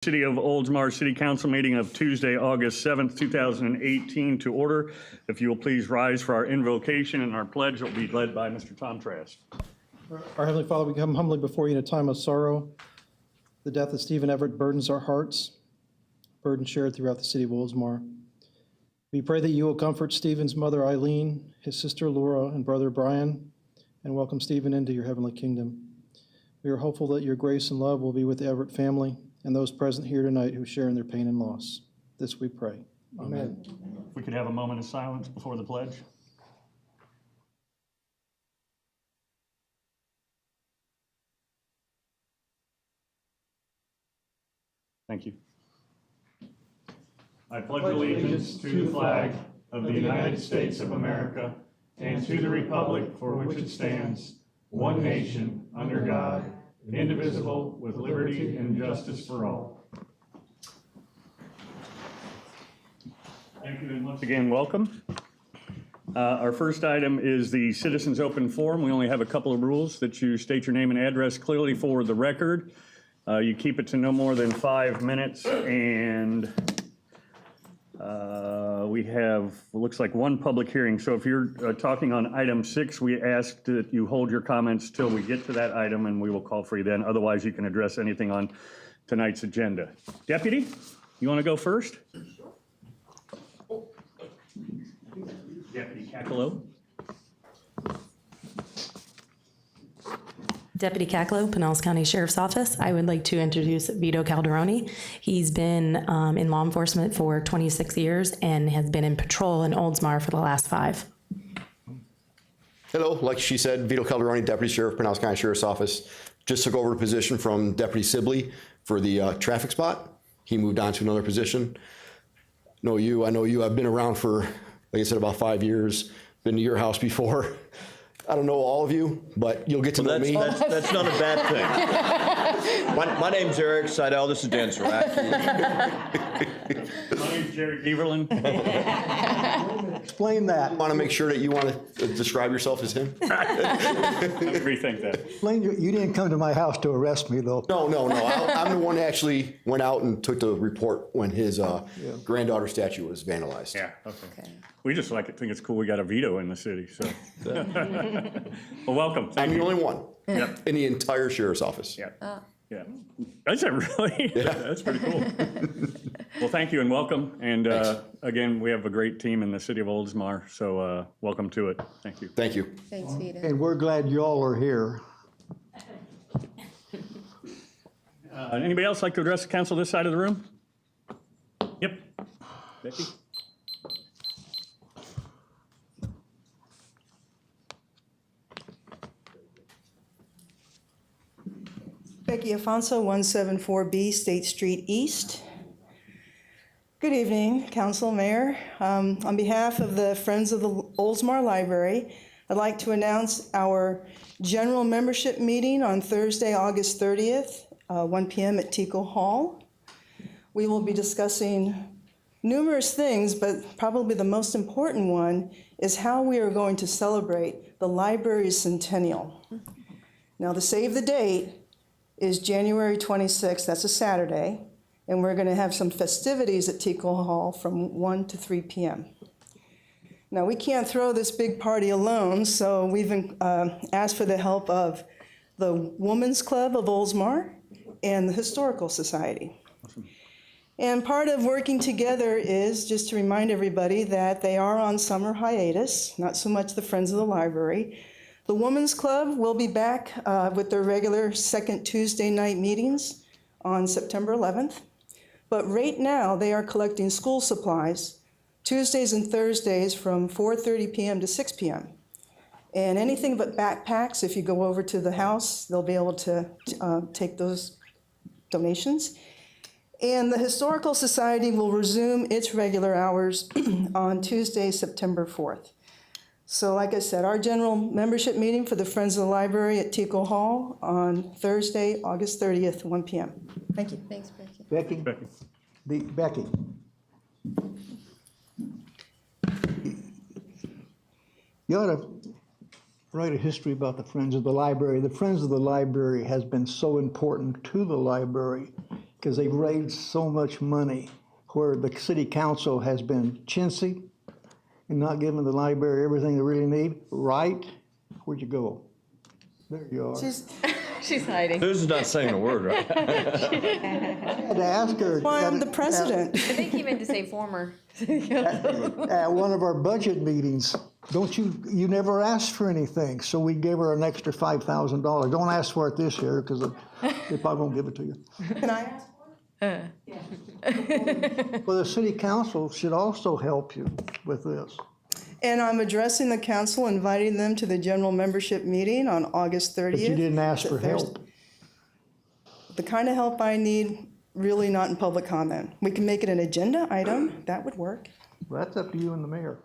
City of Oldsmar City Council meeting of Tuesday, August 7th, 2018 to order. If you will please rise for our invocation, and our pledge will be led by Mr. Tom Trask. Our Heavenly Father, we come humbly before you in a time of sorrow. The death of Stephen Everett burdens our hearts, burden shared throughout the city of Oldsmar. We pray that you will comfort Stephen's mother, Eileen, his sister, Laura, and brother, Brian, and welcome Stephen into your heavenly kingdom. We are hopeful that your grace and love will be with the Everett family and those present here tonight who share in their pain and loss. This we pray. Amen. If we could have a moment of silence before the pledge. Thank you. I pledge allegiance to the flag of the United States of America and to the republic for which it stands, one nation, under God, indivisible, with liberty and justice for all. Thank you, and once again, welcome. Our first item is the Citizens Open Forum. We only have a couple of rules: that you state your name and address clearly for the record. You keep it to no more than 5 minutes, and we have, looks like, one public hearing. So if you're talking on item 6, we ask that you hold your comments till we get to that item, and we will call for you then. Otherwise, you can address anything on tonight's agenda. Deputy, you want to go first? Deputy Cacalo. Deputy Cacalo, Pinellas County Sheriff's Office. I would like to introduce Vito Calderoni. He's been in law enforcement for 26 years and has been in patrol in Oldsmar for the last 5. Hello, like she said, Vito Calderoni, Deputy Sheriff, Pinellas County Sheriff's Office. Just took over a position from Deputy Sibley for the traffic spot. He moved on to another position. I know you. I've been around for, like I said, about 5 years. Been to your house before. I don't know all of you, but you'll get to know me. That's not a bad thing. My name's Eric Seidel. This is Dan Saraki. My name's Jerry Everlin. Explain that. Want to make sure that you want to describe yourself as him? Rethink that. Explain, you didn't come to my house to arrest me, though. No. I'm the one that actually went out and took the report when his granddaughter statue was vandalized. Yeah, okay. We just think it's cool we got a veto in the city, so. Well, welcome. I'm the only one Yep. in the entire sheriff's office. Yeah. Yeah. Is that really? Yeah. That's pretty cool. Well, thank you and welcome. And again, we have a great team in the city of Oldsmar, so welcome to it. Thank you. Thank you. Thanks, Vita. And we're glad you all are here. Anybody else like to address the council this side of the room? Yep. Becky? Becky Afonso, 174B State Street East. Good evening, Council, Mayor. On behalf of the Friends of the Oldsmar Library, I'd like to announce our general membership meeting on Thursday, August 30th, 1 p.m. at Tico Hall. We will be discussing numerous things, but probably the most important one is how we are going to celebrate the library's centennial. Now, to save the date, is January 26th, that's a Saturday, and we're gonna have some festivities at Tico Hall from 1 to 3 p.m. Now, we can't throw this big party alone, so we've asked for the help of the Women's Club of Oldsmar and the Historical Society. Awesome. And part of working together is just to remind everybody that they are on summer hiatus, not so much the Friends of the Library. The Women's Club will be back with their regular second Tuesday night meetings on September 11th. But right now, they are collecting school supplies Tuesdays and Thursdays from 4:30 p.m. to 6 p.m. And anything but backpacks, if you go over to the house, they'll be able to take those donations. And the Historical Society will resume its regular hours on Tuesday, September 4th. So like I said, our general membership meeting for the Friends of the Library at Tico Hall on Thursday, August 30th, 1 p.m. Thank you. Thanks, Becky. Becky. You ought to write a history about the Friends of the Library. The Friends of the Library has been so important to the library because they've raised so much money, where the city council has been chintzy and not giving the library everything they really need, right? Where'd you go? There you are. She's hiding. Susan's not saying a word, right? I had to ask her. Why I'm the president. I think he meant to say former. At one of our budget meetings, you never asked for anything, so we gave her an extra $5,000. Don't ask for it this year, because they probably won't give it to you. Can I ask? Well, the city council should also help you with this. And I'm addressing the council, inviting them to the general membership meeting on August 30th. But you didn't ask for help. The kind of help I need, really not in public comment. We can make it an agenda item, that would work. Well, that's up to you and the mayor.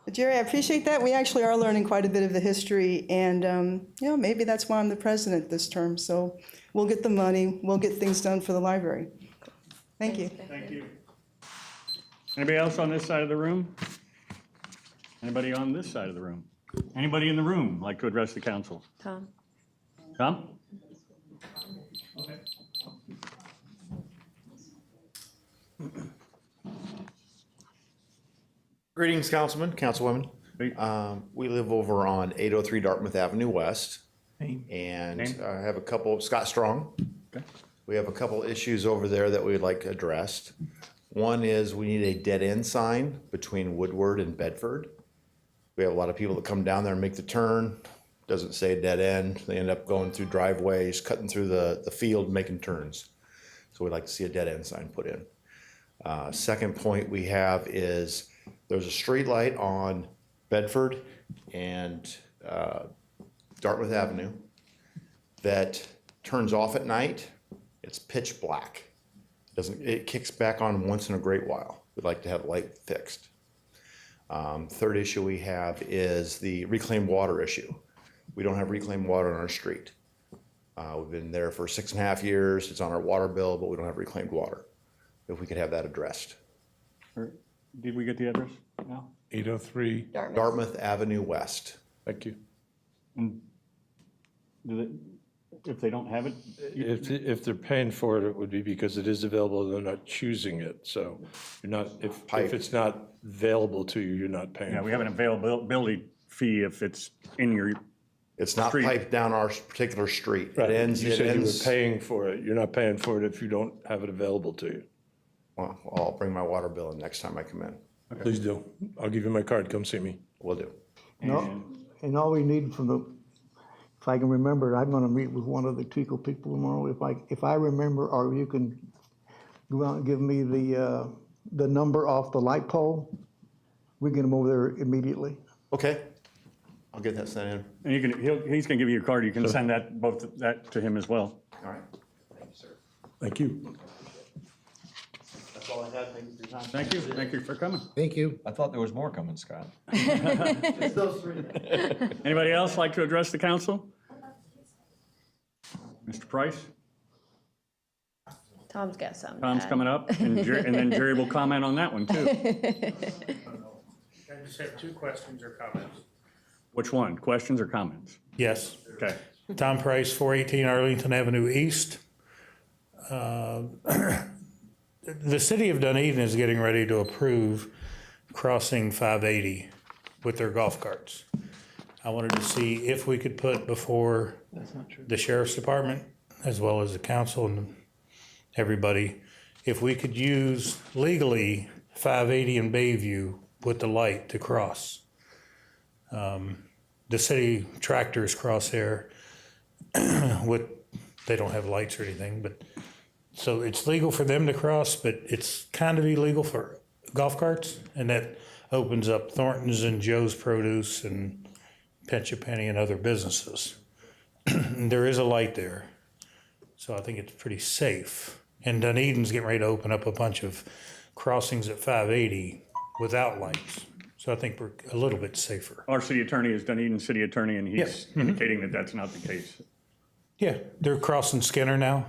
But Jerry, I appreciate that. We actually are learning quite a bit of the history, and maybe that's why I'm the president this term. So we'll get the money, we'll get things done for the library. Thank you. Thank you. Anybody else on this side of the room? Anybody on this side of the room? Anybody in the room like to address the council? Tom. Tom? Greetings, Councilman, Councilwoman. Hey. We live over on 803 Dartmouth Avenue West, and Name? I have a couple, Scott Strong. Okay. We have a couple issues over there that we'd like addressed. One is we need a dead-end sign between Woodward and Bedford. We have a lot of people that come down there and make the turn, doesn't say dead end. They end up going through driveways, cutting through the field, making turns. So we'd like to see a dead-end sign put in. Second point we have is there's a street light on Bedford and Dartmouth Avenue that turns off at night. It's pitch black. It kicks back on once in a great while. We'd like to have light fixed. Third issue we have is the reclaimed water issue. We don't have reclaimed water on our street. We've been there for 6.5 years. It's on our water bill, but we don't have reclaimed water. If we could have that addressed. Did we get the address now? 803. Dartmouth Avenue West. Thank you. And if they don't have it? If they're paying for it, it would be because it is available, they're not choosing it. So you're not, if it's not available to you, you're not paying. Yeah, we have an availability fee if it's in your, It's not Street. piped down our particular street. Right. It ends, You it said you were ends. paying for it. You're not paying for it if you don't have it available to you. Well, I'll bring my water bill in next time I come in. Please do. I'll give you my card. Come see me. Will do. No, and all we need from if I can remember, I'm gonna meet with one of the TICO people tomorrow. If I remember, or you can go out and give me the number off the light pole, we get them over there immediately. Okay. I'll get that sent in. and you can, he's gonna give you a card, you can send both that to him as well. All right. Thank you, sir. Thank you. That's all I had. Thank you for your time. Thank you for coming. Thank you. I thought there was more coming, Scott. Anybody else like to address the council? Mr. Price? Tom's got something. to Tom's add. coming up, and then Jerry will comment on that one too. I just have 2 questions or comments. Which one, questions or comments? Yes. Okay. Tom Price, 418 Arlington Avenue East. The city of Dunedin is getting ready to approve crossing 580 with their golf carts. I wanted to see if we could put before the sheriff's department, as well as the council and everybody, if we could use legally 580 in Bayview with the light to cross. The city tractors cross there they don't have lights or anything, but so it's legal for them to cross, but it's kind of illegal for golf carts, and that opens up Thornton's and Joe's Produce and Pinch a Penny and other businesses. There is a light there, so I think it's pretty safe. And Dunedin's getting ready to open up a bunch of crossings at 580 without lights, so I think we're a little bit safer. Our city attorney is Dunedin city attorney, and he's Yes. indicating that that's not the case. Yeah, they're crossing Skinner now.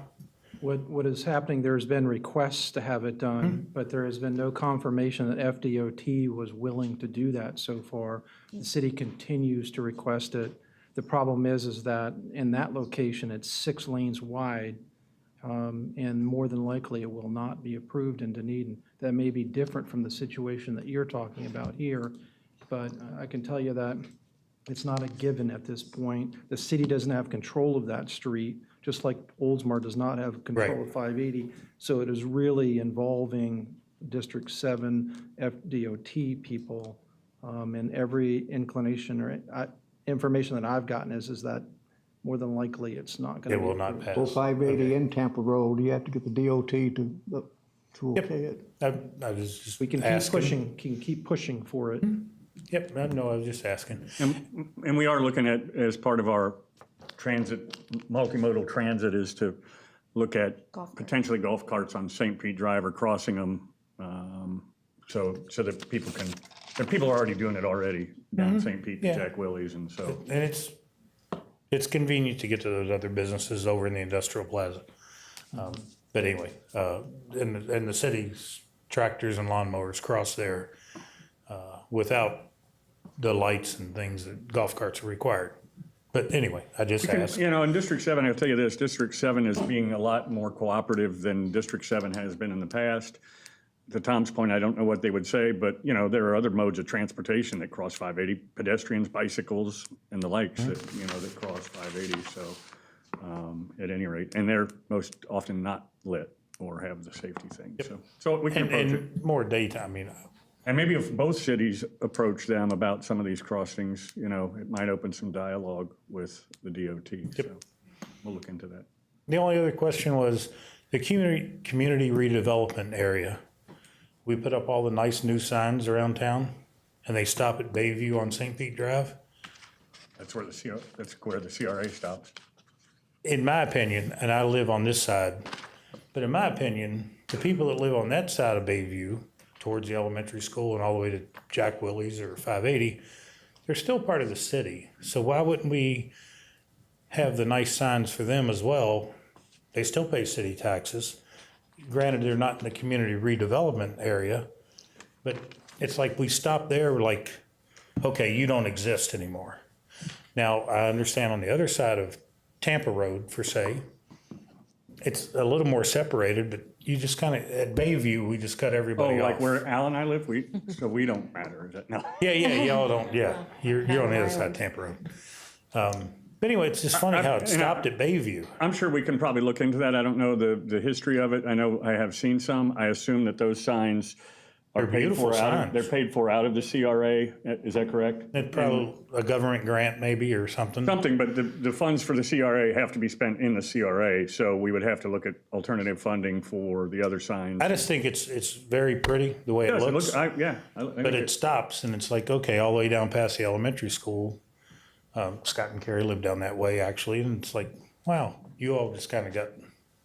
What is happening, there's been requests to have it done, but there has been no confirmation that FDOT was willing to do that so far. The city continues to request it. The problem is that in that location, it's 6 lanes wide. and more than likely it will not be approved in Dunedin. That may be different from the situation that you're talking about here, but I can tell you that it's not a given at this point. The city doesn't have control of that street, just like Oldsmar does not have control Right. of 580. So it is really involving District 7 FDOT people, and every inclination or information that I've gotten is that more than likely it's not going to It be will not approved. pass. For 580 and Tampa Road, you have to get the DOT to okay it. I was just We can keep asking. pushing, for it. Yep, I know, I was just asking. And we are looking at, as part of our transit, multimodal transit, is to look at potentially golf carts on St. Pete Drive or crossing them, so that people are already doing it already down St. Pete to Yeah. Jack Willie's, and so. And it's convenient to get to those other businesses over in the industrial plaza. But anyway, in the cities, tractors and lawnmowers cross there without the lights and things that golf carts are required. But anyway, I just asked. You know, in District 7, I'll tell you this, District 7 is being a lot more cooperative than District 7 has been in the past. To Tom's point, I don't know what they would say, but, you know, there are other modes of transportation that cross 580, pedestrians, bicycles, and the likes that, you know, that cross 580, so, at any rate. And they're most often not lit or have the safety thing, so we can approach it. And more daytime, And maybe if both cities approach them about some of these crossings, you know, it might open some dialogue with the DOT, so we'll look into that. The only other question was the community redevelopment area. We put up all the nice new signs around town, and they stop at Bayview on St. Pete Drive. That's where the CRA stops. In my opinion, and I live on this side, but in my opinion, the people that live on that side of Bayview, towards the elementary school and all the way to Jack Willie's or 580, they're still part of the city. So why wouldn't we have the nice signs for them as well? They still pay city taxes. Granted, they're not in the community redevelopment area, but it's like we stop there, we're like, okay, you don't exist anymore. Now, I understand on the other side of Tampa Road, for say, it's a little more separated, but you just kind of, at Bayview, we just cut Oh, everybody off. like where Al and I live, so we don't matter, is that, no? Yeah, y'all don't, yeah, you're on the other side of Tampa Road. But anyway, it's just funny how it stopped at Bayview. I'm sure we can probably look into that. I don't know the history of it. I know I have seen some. I assume that those signs are They're paid beautiful for signs. they're paid for out of the CRA, is that correct? It's probably a government grant maybe or something. Something, but the funds for the CRA have to be spent in the CRA, so we would have to look at alternative funding for the other signs. I just think it's very pretty the way it Yes, looks. But But it stops and it's like, okay, all the way down past the elementary school. Scott and Carrie live down that way actually, and it's like, wow, you all just kind of got,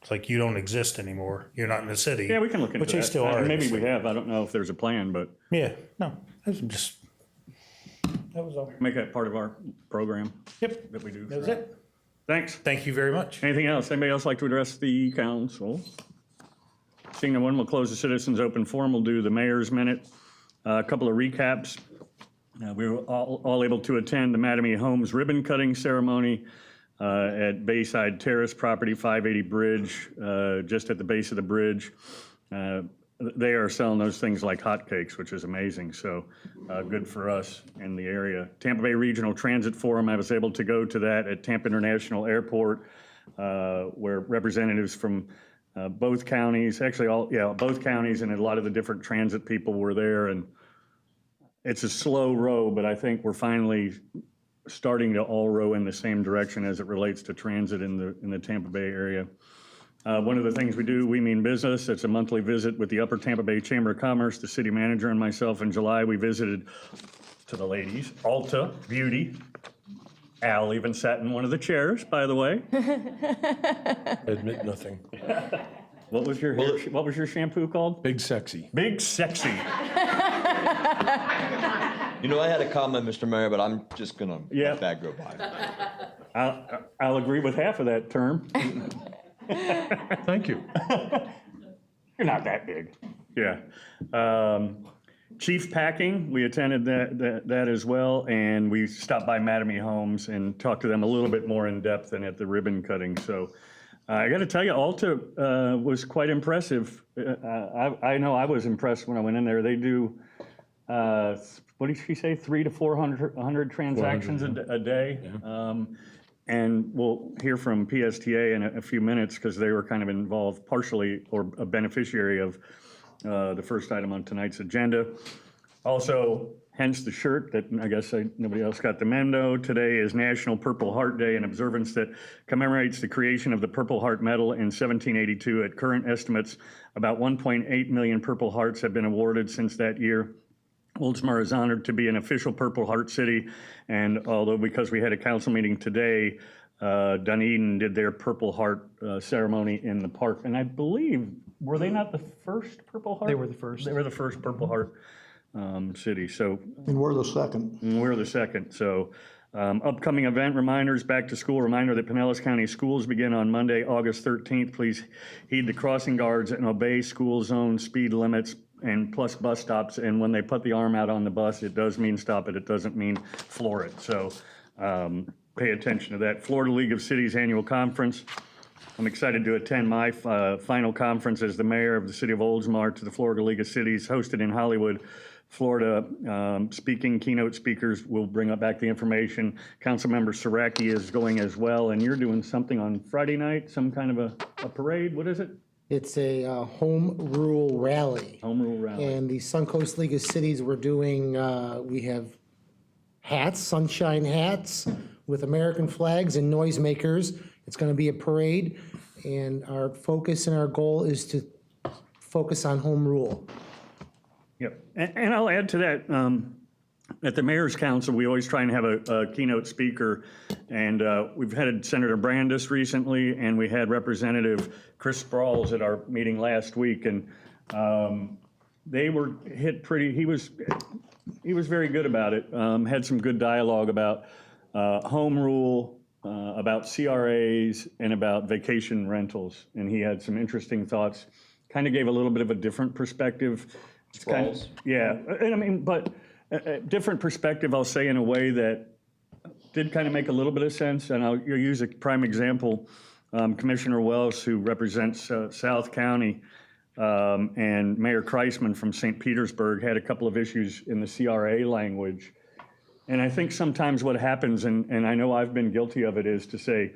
it's like you don't exist anymore. You're not in the city. Yeah, we can look into Which that. they still are. in the Maybe we city. have. I don't know if there's a plan, but Yeah, no, that was all. make that part of our program Yep, that we do. that was it. Thanks. Thank you very much. Anything else? Anybody else like to address the council? Seeing no one, we'll close the citizens' open forum. We'll do the mayor's minute. A couple of recaps. We were all able to attend the Mattamy Homes ribbon cutting ceremony at Bayside Terrace property, 580 Bridge, just at the base of the bridge. They are selling those things like hotcakes, which is amazing. So good for us in the area. Tampa Bay Regional Transit Forum, I was able to go to that at Tampa International Airport, where representatives from both counties, both counties, and a lot of the different transit people were there. And it's a slow row, but I think we're finally starting to all row in the same direction as it relates to transit in the Tampa Bay area. One of the things we do, We Mean Business, it's a monthly visit with the Upper Tampa Bay Chamber of Commerce, the city manager and myself. In July, we visited, to the ladies, Ulta Beauty. Al even sat in one of the chairs, by the way. Admit nothing. What was your shampoo called? Big Sexy. Big Sexy. You know, I had a comment, Mr. Mayor, but I'm just gonna let that go by. I'll agree with half of that term. Thank you. You're not that big. Yeah. Chief Packing, we attended that as well, and we stopped by Mattamy Homes and talked to them a little bit more in depth than at the ribbon cutting. So I got to tell you, Alta was quite impressive. I know I was impressed when I went in there. They do, what did she say, 300 to 400 transactions a day? And we'll hear from PSTA in a few minutes because they were kind of involved partially or a beneficiary of the first item on tonight's agenda. Also, hence the shirt that I guess nobody else got the memo. Today is National Purple Heart Day, an observance that commemorates the creation of the Purple Heart Medal in 1782. At current estimates, about 1.8 million Purple Hearts have been awarded since that year. Oldsmar is honored to be an official Purple Heart city, and although because we had a council meeting today, Dunedin did their Purple Heart ceremony in the park, and I believe, were they not the first Purple Heart? They were the first. They were the first Purple Heart city, so. And we're the second. We're the second, so. Upcoming event reminders, back to school reminder that Pinellas County schools begin on Monday, August 13th. Please heed the crossing guards and obey school zone speed limits and plus bus stops. And when they put the arm out on the bus, it does mean stop it. It doesn't mean floor it. So pay attention to that. Florida League of Cities Annual Conference. I'm excited to attend my final conference as the mayor of the city of Oldsmar to the Florida League of Cities, hosted in Hollywood, Florida. Speaking keynote speakers will bring up back the information. Councilmember Saraki is going as well, and you're doing something on Friday night, some kind of a parade. What is it? It's a home rule rally. Home rule rally. And the Suncoast League of Cities, we're doing, we have hats, sunshine hats with American flags and noisemakers. It's going to be a parade, and our focus and our goal is to focus on home rule. Yep, and I'll add to that, at the Mayor's Council, we always try and have a keynote speaker, and we've had Senator Brandis recently, and we had Representative Chris Sprouls at our meeting last week, and they were hit pretty, he was very good about it, had some good dialogue about home rule, about CRAs, and about vacation rentals, and he had some interesting thoughts, kind of gave a little bit of a different perspective. It's kind of, yeah, and I mean, but a different perspective, I'll say, in a way that did kind of make a little bit of sense. And I'll use a prime example. Commissioner Wells, who represents South County, and Mayor Kreisman from St. Petersburg had a couple of issues in the CRA language. And I think sometimes what happens, and I know I've been guilty of it, is to say,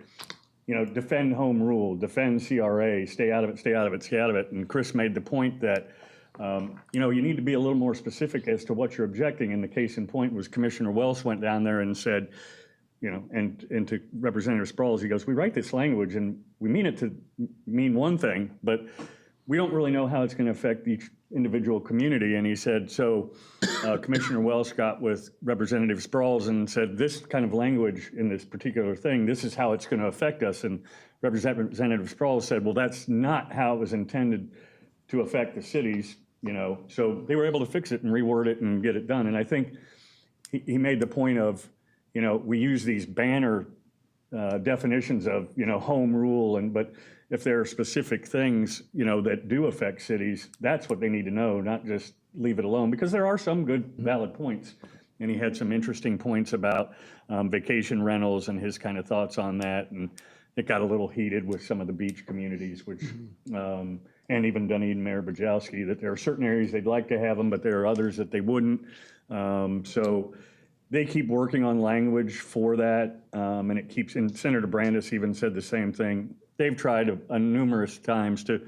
you know, defend home rule, defend CRA, stay out of it, stay out of it, stay out of it. And Chris made the point that, you know, you need to be a little more specific as to what you're objecting. And the case in point was Commissioner Wells went down there and said, you know, and to Representative Sprouls, he goes, we write this language and we mean it to mean one thing, but we don't really know how it's going to affect each individual community. And he said, so Commissioner Wells got with Representative Sprouls and said, this kind of language in this particular thing, this is how it's going to affect us. And Representative Sprouls said, well, that's not how it was intended to affect the cities, you know. So they were able to fix it and reword it and get it done. And I think he made the point of, you know, we use these banner definitions of, you know, home rule, but if there are specific things, you know, that do affect cities, that's what they need to know, not just leave it alone, because there are some good, valid points. And he had some interesting points about vacation rentals and his kind of thoughts on that. And it got a little heated with some of the beach communities, which, and even Dunedin Mayor Bajowski, that there are certain areas they'd like to have them, but there are others that they wouldn't. So they keep working on language for that, and it keeps, and Senator Brandis even said the same thing. They've tried numerous times to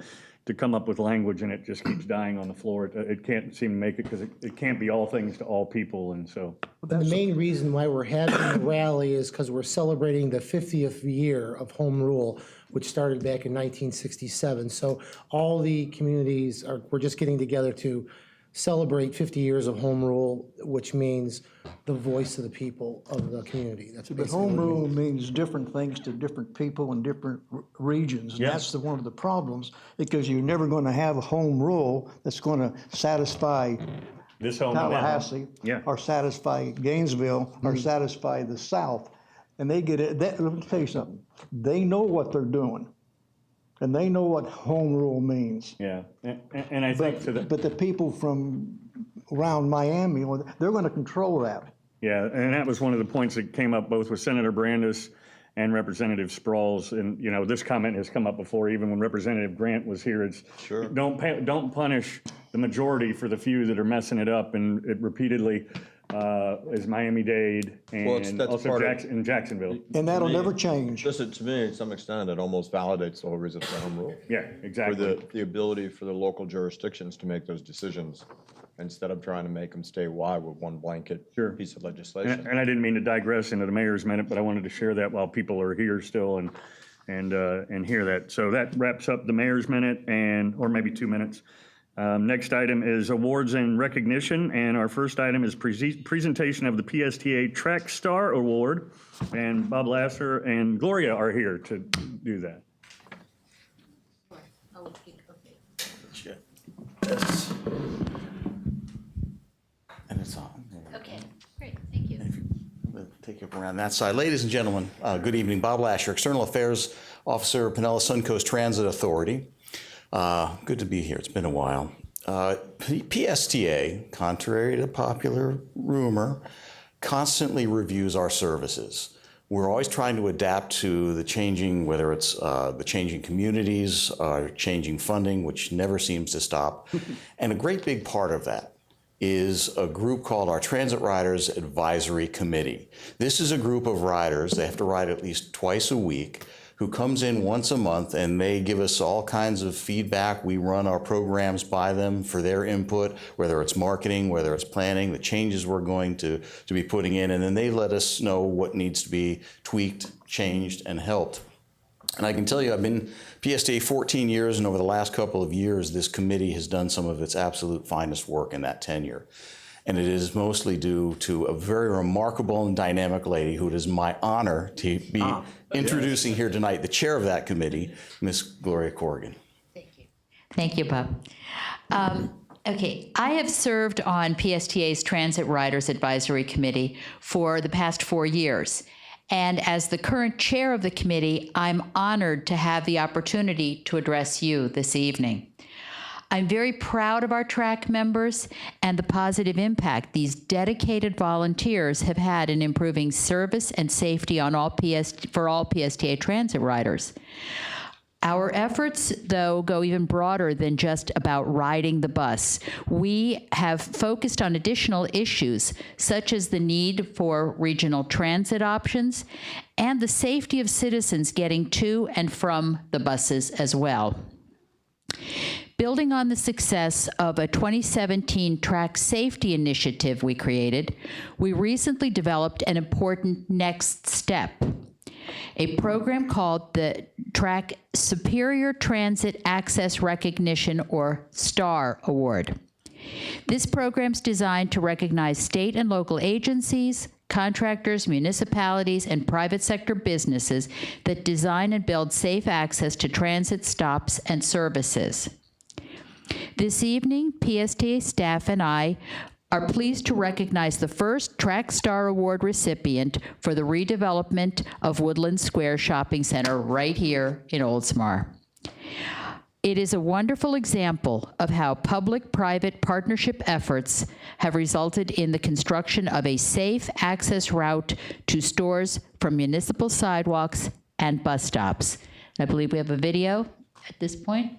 come up with language, and it just keeps dying on the floor. It can't seem to make it because it can't be all things to all people, and so. The main reason why we're having the rally is because we're celebrating the 50th year of home rule, which started back in 1967. So all the communities we're just getting together to celebrate 50 years of home rule, which means the voice of the people of the community. That's But basically home what it rule means. means different things to different people in different regions. And Yeah. that's one of the problems, because you're never going to have a home rule that's going to satisfy This home and that home. Tallahassee, Yeah. or satisfy Gainesville, or satisfy the South. And they get it, let me tell you something, they know what they're doing. And they know what home rule means. Yeah, and I think to the. But the people from around Miami, well, they're going to control that. Yeah, and that was one of the points that came up both with Senator Brandis and Representative Sprawls. And, you know, this comment has come up before, even when Representative Grant was here. It's Sure. don't punish the majority for the few that are messing it up. And it repeatedly is Miami-Dade and that's also part of- in Jacksonville. And that'll never change. Just to me, to some extent, it almost validates the whole reason for the home rule. Yeah, For exactly. the ability for the local jurisdictions to make those decisions instead of trying to make them statewide with one blanket Sure. piece of legislation. And I didn't mean to digress into the mayor's minute, but I wanted to share that while people are here still and hear that. So that wraps up the mayor's minute or maybe 2 minutes. Next item is awards and recognition, and our first item is presentation of the PSTA Track Star Award, and Bob Lasser and Gloria are here to do that. And it's on. Okay, great, thank you. We'll take it around that side. Ladies and gentlemen, good evening. Bob Lasher, External Affairs Officer, Pinellas Suncoast Transit Authority. Good to be here. It's been a while. PSTA, contrary to popular rumor, constantly reviews our services. We're always trying to adapt to the changing, whether it's the changing communities, changing funding, which never seems to stop. And a great big part of that is a group called our Transit Riders Advisory Committee. This is a group of riders, they have to ride at least twice a week, who comes in once a month, and they give us all kinds of feedback. We run our programs by them for their input, whether it's marketing, whether it's planning, the changes we're going to be putting in, and then they let us know what needs to be tweaked, changed, and helped. And I can tell you, I've been PSTA 14 years, and over the last couple of years, this committee has done some of its absolute finest work in that tenure. And it is mostly due to a very remarkable and dynamic lady who it is my honor to be introducing here tonight, the chair of that committee, Miss Gloria Corrigan. Thank you, Bob. Okay, I have served on PSTA's Transit Riders Advisory Committee for the past 4 years. And as the current chair of the committee, I'm honored to have the opportunity to address you this evening. I'm very proud of our track members and the positive impact these dedicated volunteers have had in improving service and safety on for all PSTA transit riders. Our efforts, though, go even broader than just about riding the bus. We have focused on additional issues, such as the need for regional transit options and the safety of citizens getting to and from the buses as well. Building on the success of a 2017 track safety initiative we created, we recently developed an important next step, a program called the Track Superior Transit Access Recognition, or STAR Award. This program's designed to recognize state and local agencies, contractors, municipalities, and private sector businesses that design and build safe access to transit stops and services. This evening, PSTA staff and I are pleased to recognize the first Track Star Award recipient for the redevelopment of Woodland Square Shopping Center right here in Oldsmar. It is a wonderful example of how public-private partnership efforts have resulted in the construction of a safe access route to stores from municipal sidewalks and bus stops. I believe we have a video at this point.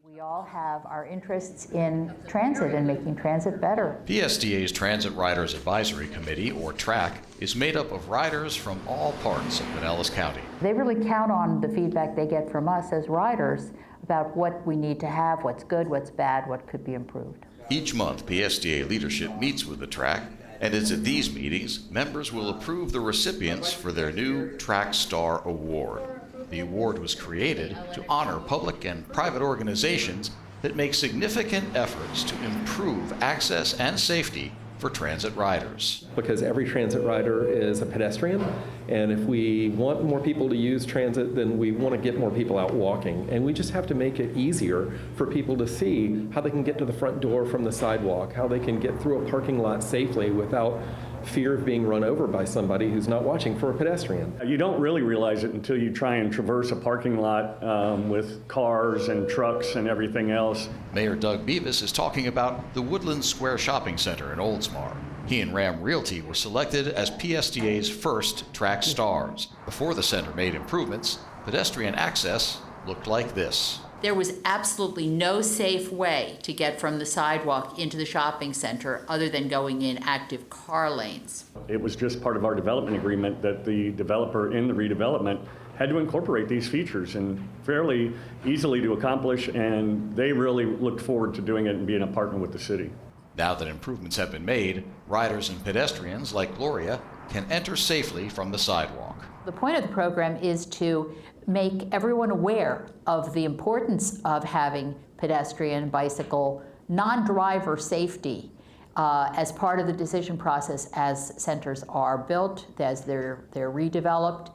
We all have our interests in transit and making transit better. PSTA's Transit Riders Advisory Committee, or TRAC, is made up of riders from all parts of Pinellas County. They really count on the feedback they get from us as riders about what we need to have, what's good, what's bad, what could be improved. Each month, PSTA leadership meets with the TRAC, and it's at these meetings members will approve the recipients for their new TRAC Star Award. The award was created to honor public and private organizations that make significant efforts to improve access and safety for transit riders. Because every transit rider is a pedestrian, and if we want more people to use transit, then we want to get more people out walking. And we just have to make it easier for people to see how they can get to the front door from the sidewalk, how they can get through a parking lot safely without fear of being run over by somebody who's not watching for a pedestrian. You don't really realize it until you try and traverse a parking lot with cars and trucks and everything else. Mayor Doug Beavis is talking about the Woodlands Square Shopping Center in Oldsmar. He and Ram Realty were selected as PSDA's first track stars. Before the center made improvements, pedestrian access looked like this. There was absolutely no safe way to get from the sidewalk into the shopping center other than going in active car lanes. It was just part of our development agreement that the developer in the redevelopment had to incorporate these features, and fairly easily to accomplish, and they really looked forward to doing it and being a partner with the city. Now that improvements have been made, riders and pedestrians like Gloria can enter safely from the sidewalk. The point of the program is to make everyone aware of the importance of having pedestrian, bicycle, non-driver safety as part of the decision process as centers are built, as they're redeveloped.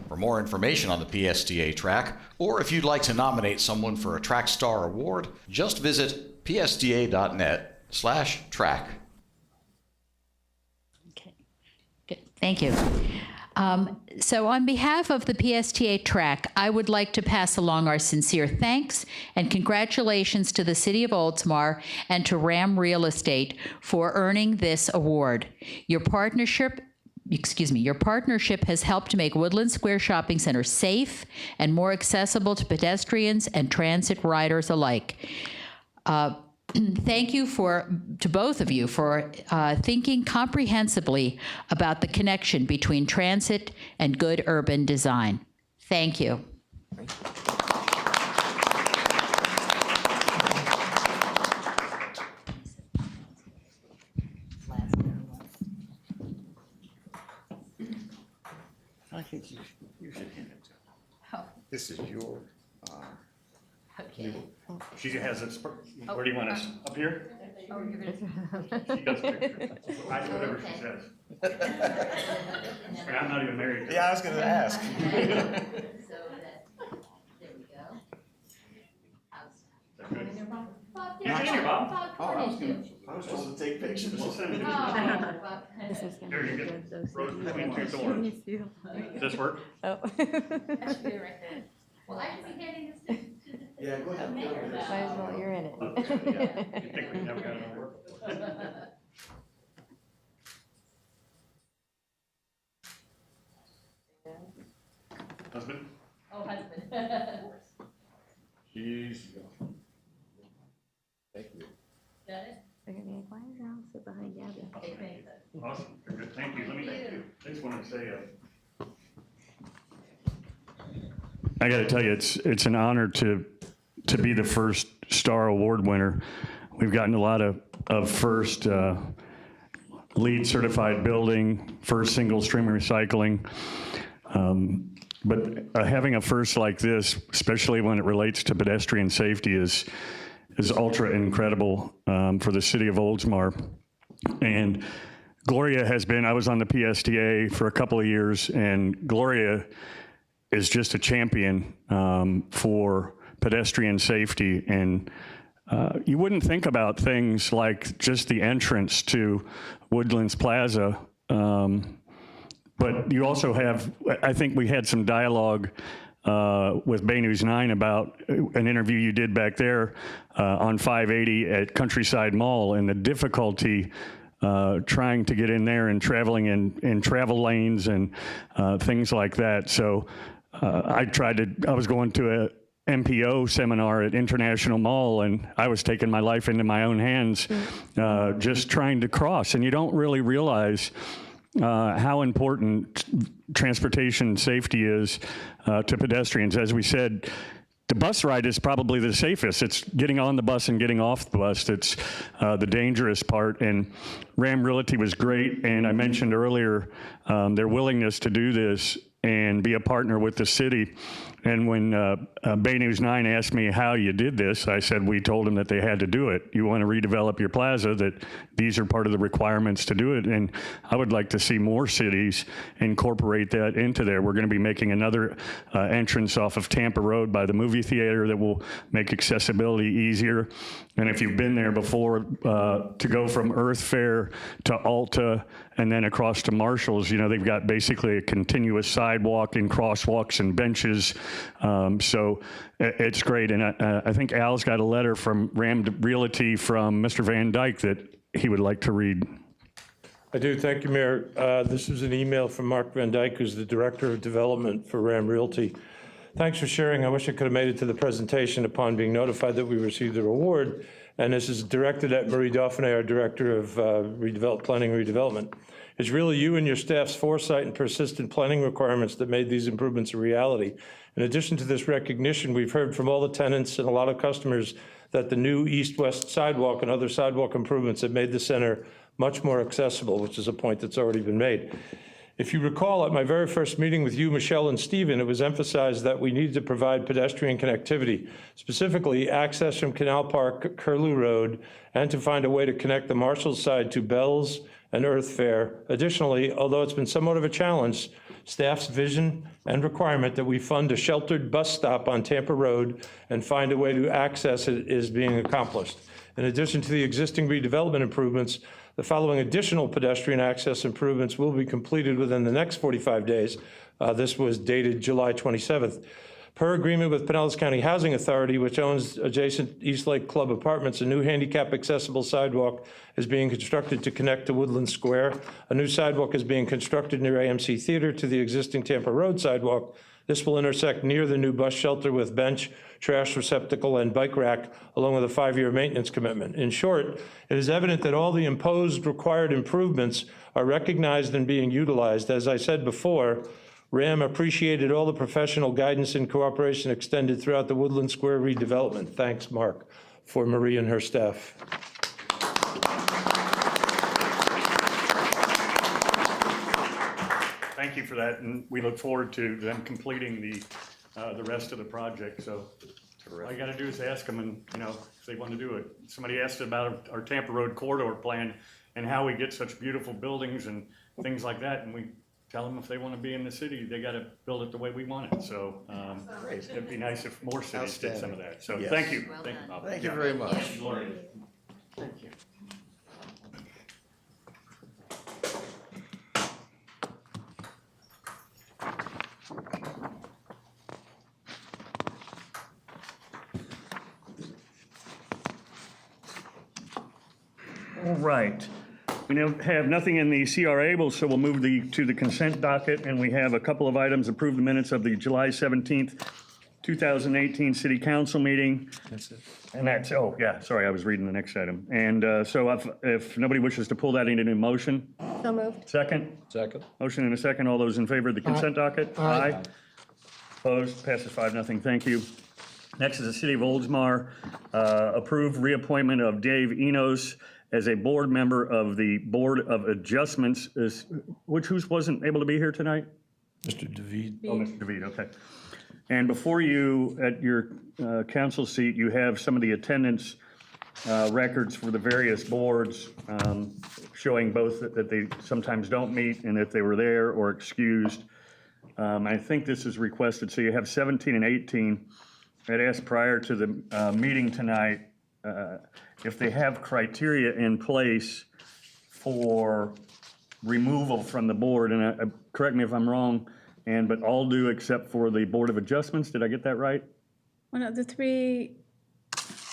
For more information on the PSTA track, or if you'd like to nominate someone for a Track Star Award, just visit psda.net/track. Okay, good, thank you. So on behalf of the PSTA track, I would like to pass along our sincere thanks and congratulations to the City of Oldsmar and to Ram Real Estate for earning this award. Your partnership has helped to make Woodland Square Shopping Center safe and more accessible to pedestrians and transit riders alike. Thank you to both of you for thinking comprehensively about the connection between transit and good urban design. Thank you. I think you should hand it to her. This is your. Okay. She has it. Where do you want us? Up here? Oh, you're gonna. She does pictures. I do whatever she says. And I'm not even married to her. Yeah, I was going to ask. There we go. Yeah, here, Bob. I was supposed to take pictures. We'll send it to you. Here, you get road between two doors. Does this work? Well, I can be handing this to. Yeah, go ahead. Might as well, you're in it. You think we never got it to work? Husband? Oh, husband. Jeez. Thank you. Got it? Okay, thanks. Awesome. Very good. Thank you. Let me thank you. I just want to say, I got to tell you, it's an honor to be the first Star Award winner. We've gotten a lot of first LEED certified building, first single stream recycling. But having a first like this, especially when it relates to pedestrian safety, is ultra incredible for the city of Oldsmar. And Gloria has been, I was on the PSTA for a couple of years, and Gloria is just a champion for pedestrian safety. And you wouldn't think about things like just the entrance to Woodlands Plaza, but you also have, I think we had some dialogue with Bay News 9 about an interview you did back there on 580 at Countryside Mall, and the difficulty trying to get in there and traveling in travel lanes and things like that. So I was going to a MPO seminar at International Mall, and I was taking my life into my own hands just trying to cross. And you don't really realize how important transportation safety is to pedestrians. As we said, the bus ride is probably the safest. It's getting on the bus and getting off the bus that's the dangerous part. And Ram Realty was great. And I mentioned earlier their willingness to do this and be a partner with the city. And when Bay News 9 asked me how you did this. I said, we told them that they had to do it. You want to redevelop your plaza, that these are part of the requirements to do it. And I would like to see more cities incorporate that into there. We're going to be making another entrance off of Tampa Road by the movie theater that will make accessibility easier. And if you've been there before, to go from Earth Fair to Alta and then across to Marshall's, you know, they've got basically a continuous sidewalk and crosswalks and benches. So it's great. And I think Al's got a letter from Ram Realty from Mr. Van Dyke that he would like to read. I do. Thank you, Mayor. This is an email from Mark Van Dyke, who's the Director of Development for Ram Realty. Thanks for sharing. I wish I could have made it to the presentation upon being notified that we received the award. And this is directed at Marie Dauphiné, our Director of Planning and Redevelopment. It's really you and your staff's foresight and persistent planning requirements that made these improvements a reality. In addition to this recognition, we've heard from all the tenants and a lot of customers that the new east-west sidewalk and other sidewalk improvements have made the center much more accessible, which is a point that's already been made. If you recall, at my very first meeting with you, Michelle, and Stephen, it was emphasized that we needed to provide pedestrian connectivity, specifically access from Canal Park, Curlew Road, and to find a way to connect the Marshall side to Bell's and Earth Fair. Additionally, although it's been somewhat of a challenge, staff's vision and requirement that we fund a sheltered bus stop on Tampa Road and find a way to access it is being accomplished. In addition to the existing redevelopment improvements, the following additional pedestrian access improvements will be completed within the next 45 days. This was dated July 27th. Per agreement with Pinellas County Housing Authority, which owns adjacent East Lake Club Apartments, a new handicap accessible sidewalk is being constructed to connect to Woodland Square. A new sidewalk is being constructed near AMC Theater to the existing Tampa Road sidewalk. This will intersect near the new bus shelter with bench, trash receptacle, and bike rack, along with a 5-year maintenance commitment. In short, it is evident that all the imposed required improvements are recognized and being utilized. As I said before, RAM appreciated all the professional guidance and cooperation extended throughout the Woodland Square redevelopment. Thanks, Mark, for Marie and her staff. Thank you for that, and we look forward to them completing the rest of the project. So all you got to do is ask them, and you know, if they want to do it. Somebody asked about our Tampa Road corridor plan and how we get such beautiful buildings and things like that, and we tell them if they want to be in the city, they got to build it the way we want it. So it'd be nice if more cities did some of that. So Yes. thank you. Well Thank you, done. Bob. Thank you very much. Thank you. All right. We now have nothing in the CRA, so we'll move to the consent docket, and we have a couple of items. Approve the minutes of the July 17th, 2018 City Council meeting. That's it. And that's, oh, yeah, sorry, I was reading the next item. And so if nobody wishes to pull that into a motion. So moved. Second? Second. Motion and a second. All those in favor of the consent docket? Aye. Opposed? Passes 5-0. Thank you. Next is the City of Oldsmar. Approve reappointment of Dave Enos as a board member of the Board of Adjustments, who wasn't able to be here tonight? Mr. David. Oh, Mr. David, okay. And before you, at your council seat, you have some of the attendance records for the various boards, showing both that they sometimes don't meet and if they were there or excused. I think this is requested, so you have 17 and 18. I'd asked prior to the meeting tonight, if they have criteria in place for removal from the board, and correct me if I'm wrong, but all do except for the Board of Adjustments. Did I get that right? Well, no, the three,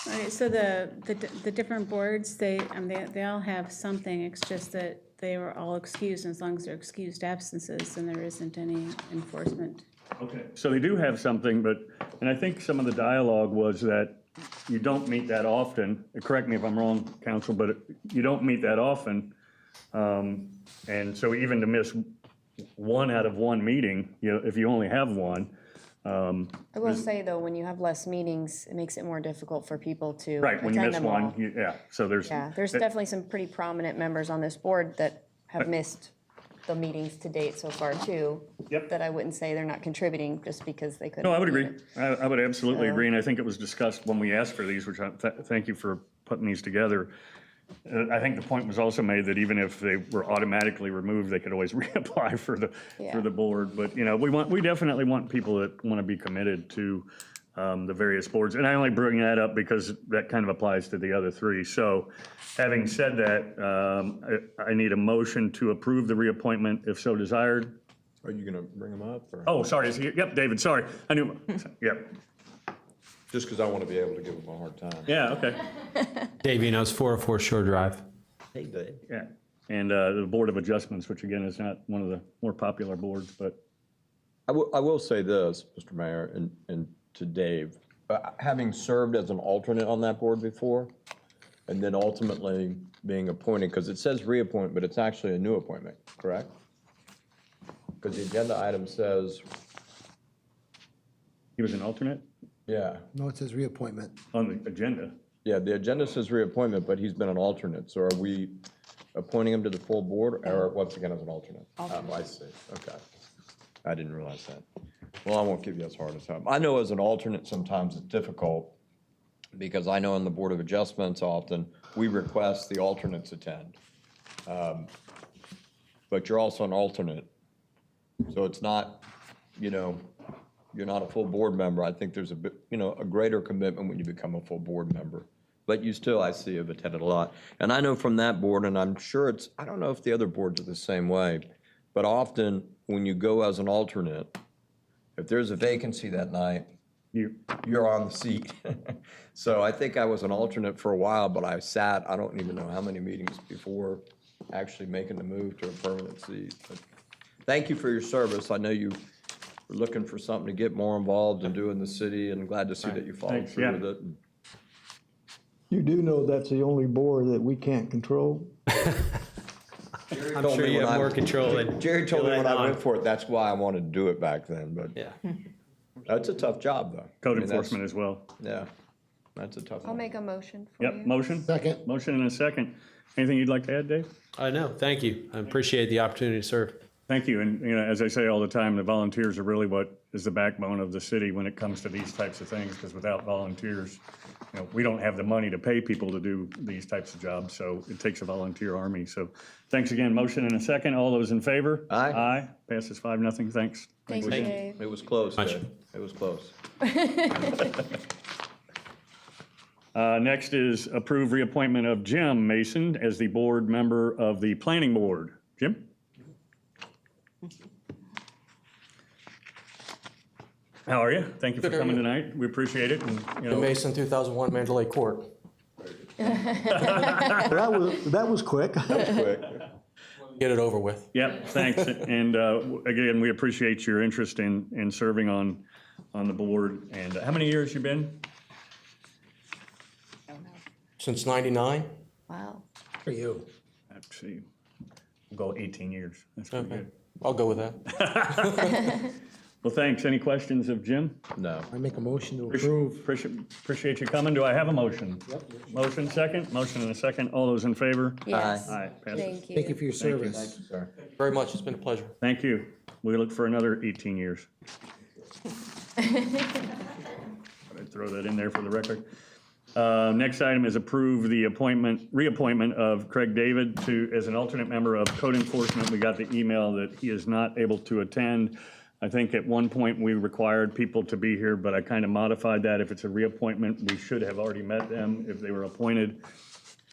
okay, so the different boards, they all have something. It's just that they were all excused, and as long as they're excused absences, then there isn't any enforcement. Okay. So they do have something, and I think some of the dialogue was that you don't meet that often. Correct me if I'm wrong, counsel, but you don't meet that often. And so even to miss one out of one meeting, if you only have one. I will say though, when you have less meetings, it makes it more difficult for people to Right, when you attend miss them all. one, so there's. Yeah, there's definitely some pretty prominent members on this board that have missed the meetings to date so far too. Yep. That I wouldn't say they're not contributing just because they couldn't. No, I would be agree. here. I would absolutely So- agree, and I think it was discussed when we asked for these, which thank you for putting these together. I think the point was also made that even if they were automatically removed, they could always reapply for the board. But, we definitely want people that want to be committed to the various boards. And I only bring that up because that kind of applies to the other three. So having said that, I need a motion to approve the reappointment if so desired. Are you gonna bring them up, or? Oh, sorry, yep, David, sorry. I knew, yep, Just because I want to be able to give them a hard time. yeah, okay. Dave Enos, 404 Shore Drive. Hey, Dave. Yeah, and the Board of Adjustments, which again is not one of the more popular boards, but I will say this, Mr. Mayor, and to Dave, having served as an alternate on that board before, and then ultimately being appointed, because it says reappoint, but it's actually a new appointment, correct? Because the agenda item says, he was an alternate yeah, No, it says reappointment. on the agenda. yeah, the agenda says reappointment, but he's been an alternate, so are we appointing him to the full board, or once again as an alternate? Oh, I see, okay. I didn't realize that. Well, I won't give you as hard a time. I know as an alternate, sometimes it's difficult, because I know on the Board of Adjustments, often, we request the alternates attend. But you're also an alternate, so it's not, you're not a full board member. I think there's a bit, a greater commitment when you become a full board member. But you still, I see, have attended a lot. And I know from that board, and I'm sure I don't know if the other boards are the same way, but often when you go as an alternate, if there's a vacancy that night, you're on the seat. So I think I was an alternate for a while, but I don't even know how many meetings before actually making the move to a permanent seat. But thank you for your service. I know you were looking for something to get more involved and do in the city, and glad to see that you followed Thanks, through yeah. with it. You do know that's the only board that we can't control? I'm sure you have more control than. Jerry told me you when let I on. went for it, that's why I wanted to do it back then, but. Yeah. That's a tough job, though. Code I mean, that's- enforcement as well. Yeah, that's a tough one. I'll make a motion for you. Yep, motion? Second. Motion and a second. Anything you'd like to add, Dave? No, thank you. I appreciate the opportunity to serve. Thank you, and as I say all the time, the volunteers are really what is the backbone of the city when it comes to these types of things, because without volunteers, we don't have the money to pay people to do these types of jobs, so it takes a volunteer army. So thanks again, motion and a second. All those in favor? Aye. Aye, passes 5-0, thanks. Thank you, Dave. It was close, Much. Dave. It was close. Next is approve reappointment of Jim Mason as the board member of the planning board. Jim? How are you? Thank you for coming tonight. We appreciate it. And, Jim Mason, 2001 Mandalay Court. That was quick. Quick. Get it over with. Yep, thanks. And again, we appreciate your interest in serving on the board. And how many years you been? Since 99? Wow. For you. Let's see. We'll go 18 years. That's pretty Okay. good. I'll go with that. Well, thanks. Any questions of Jim? No. I make a motion to approve. Appreciate you coming. Do I have a motion? Motion second, motion and a second. All those in favor? Yes. Aye. Passes. Thank you. Thank you for your Thank you. service. Sir. Very much. It's been a pleasure. Thank you. We look for another 18 years. I'd throw that in there for the record. Next item is approve the reappointment of Craig David as an alternate member of Code Enforcement. We got the email that he is not able to attend. I think at one point we required people to be here, but I kind of modified that. If it's a reappointment, we should have already met them if they were appointed.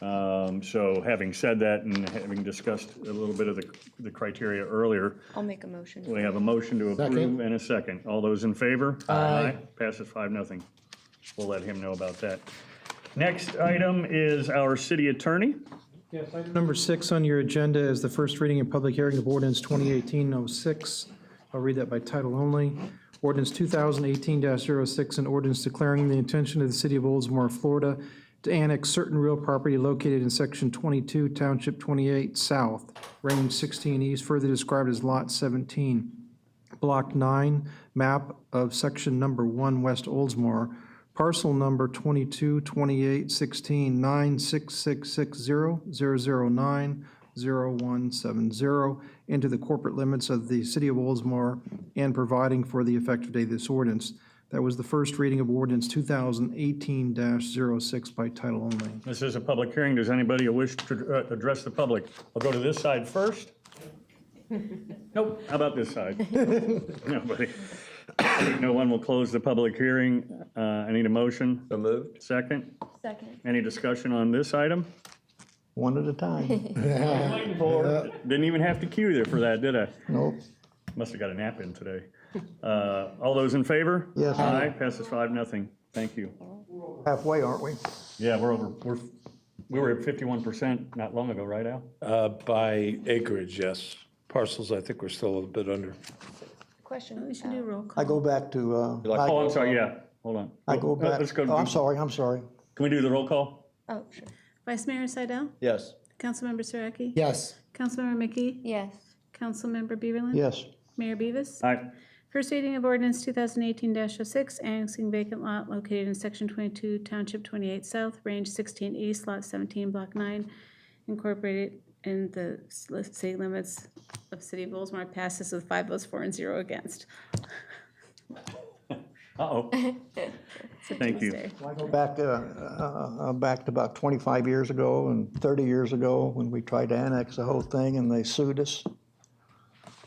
So having said that and having discussed a little bit of the criteria earlier, I'll make a motion. we have a motion to approve Second. and a second. All those in favor? Aye. Passes 5-0. We'll let him know about that. Next item is our city attorney. Yes, item number 6 on your agenda is the first reading and public hearing of ordinance 2018-06. I'll read that by title only. Ordinance 2018-06, an ordinance declaring the intention of the city of Oldsmar, Florida, to annex certain real property located in section 22, township 28 south, range 16 east, further described as lot 17, block 9, map of section number 1, West Oldsmar, parcel number 22, 28, 16, 96660 009, 0170 into the corporate limits of the city of Oldsmar and providing for the effective date of this ordinance. That was the first reading of ordinance 2018-06 by title only. This is a public hearing. Does anybody wish to address the public? I'll go to this side first. Nope. How about this side? Nobody. No one will close the public hearing. I need a motion. So moved. Second. Second. Any discussion on this item? One at a time. Waiting for. Didn't even have to cue there for that, did I? Nope. Must have got a nap in today. All those in favor? Yes. Aye. Passes 5-0. Thank you. Halfway, aren't we? Yeah, we were at 51% not long ago, right, Al? By acreage, yes. Parcels, I think we're still a little bit under. Question. We should do roll call. I go back to, Oh, I'm sorry, yeah. Hold on. I go back. Let's go. Oh, I'm sorry. Can we do the roll call? Oh, sure. Vice Mayor Seidel? Yes. Councilmember Saraki? Yes. Councilmember Mickey? Yes. Councilmember Beverland? Yes. Mayor Beavis? Aye. First reading of ordinance 2018-06, annexing vacant lot located in Section 22, Township 28 South, Range 16 East, Lot 17, Block 9, incorporated in the city limits of City of Oldsmar, passes with 5 votes for and 0 against. Uh-oh. Thank you. Tuesday. I go back to about 25 years ago and 30 years ago when we tried to annex the whole thing and they sued us.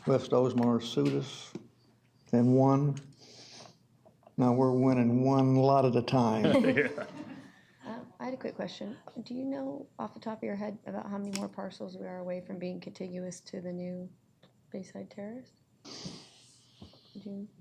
West Oldsmar sued us and won. Now we're winning one lot at a time. I had a quick question. Do you know off the top of your head about how many more parcels we are away from being contiguous to the new Bayside Terrace?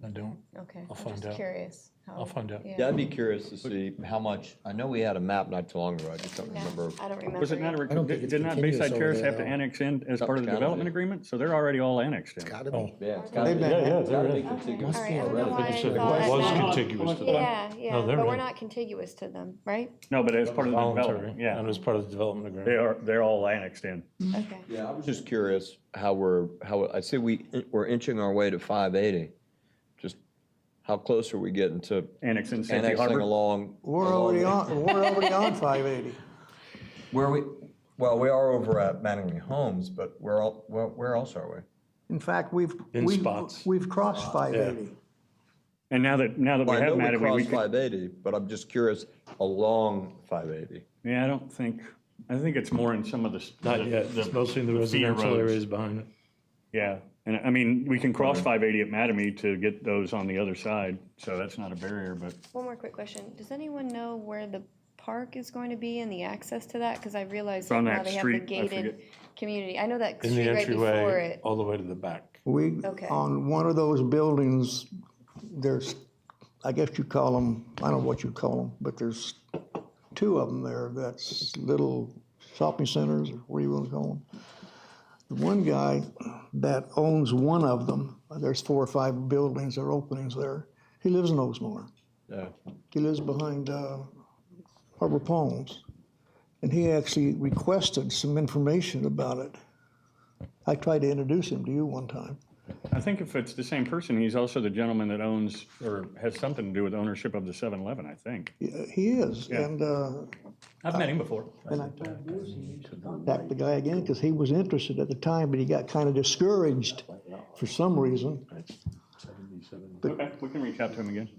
I don't. Okay. I'll I'm find just out. curious. I'll find out. Yeah, I'd be curious to see how much, I know we had a map not too long ago, I just don't remember. I don't remember. Was it not I don't think it's did not continuous Bayside over Terrace there, have to though. annex in as part of the Gotta be. development agreement? So they're already all annexed in. Gotta be. Yeah, it's gotta be. They've been- It's gotta be All contiguous. right, I don't know why I It thought was that. contiguous to them. Yeah, yeah, No, they're but we're right. not contiguous to them, right? No, but as part of the Voluntary, development, yeah. and as part of the development agreement. They're all annexed in. Okay. Yeah, I was just curious I see we're inching our way to 580. Just how close are we getting to Annexing Safety annexing Harbor. along? We're already on 580. Well, we are over at Manningley Homes, but where else are we? In fact, In spots. we've crossed 580. And now that we Well, I have know we Mattingly, we crossed could, 580, but I'm just curious, along 580. yeah, I think it's more in some of the. Not yet. It's mostly in the feeder residential roads. areas behind it. Yeah, and I mean, we can cross 580 at Mattamy to get those on the other side, so that's not a barrier, but One more quick question. Does anyone know where the park is going to be and the access to that? Because I realize It's on that now that they have street, the I gated forget. community. I know that In the street right before entryway, it. all the way to the back. Okay. On one of those buildings, there's, I guess you call them, I don't know what you call them, but there's 2 of them there. That's little shopping centers, or what do you want to call them? The one guy that owns one of them, there's 4 or 5 buildings or openings there. He lives in Oldsmar. Yeah. He lives behind Harbor Palms. And he actually requested some information about it. I tried to introduce him to you one time. I think if it's the same person, he's also the gentleman that owns, or has something to do with ownership of the 7-Eleven, I think. Yeah, he is, Yeah. and I've met him before. and I told Bruce he needs to contact the guy again, because he was interested at the time, but he got kind of discouraged for some reason. Okay, we can reach out to him again.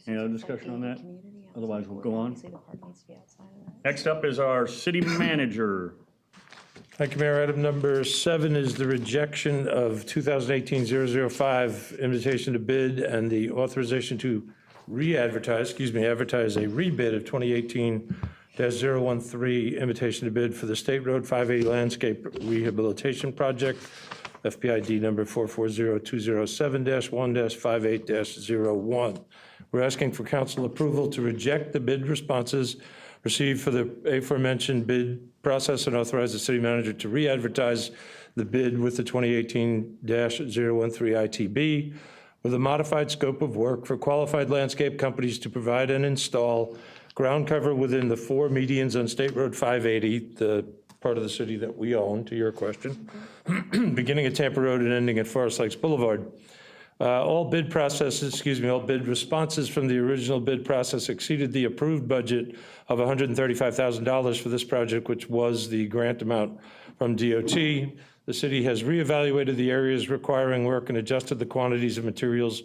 Any other discussion on that? Otherwise, we'll go on. Next up is our city manager. Thank you, Mayor. Item number 7 is the rejection of 2018-005 invitation to bid and the authorization to advertise a rebid of 2018-013 invitation to bid for the State Road 580 Landscape Rehabilitation Project, FPID number 440207-1-58-01. We're asking for council approval to reject the bid responses received for the aforementioned bid process and authorize the city manager to re-advertise the bid with the 2018-013 ITB with a modified scope of work for qualified landscape companies to provide and install ground cover within the 4 medians on State Road 580, the part of the city that we own, to your question, beginning at Tampa Road and ending at Forest Lakes Boulevard. All bid responses from the original bid process exceeded the approved budget of $135,000 for this project, which was the grant amount from DOT. The city has reevaluated the areas requiring work and adjusted the quantities of materials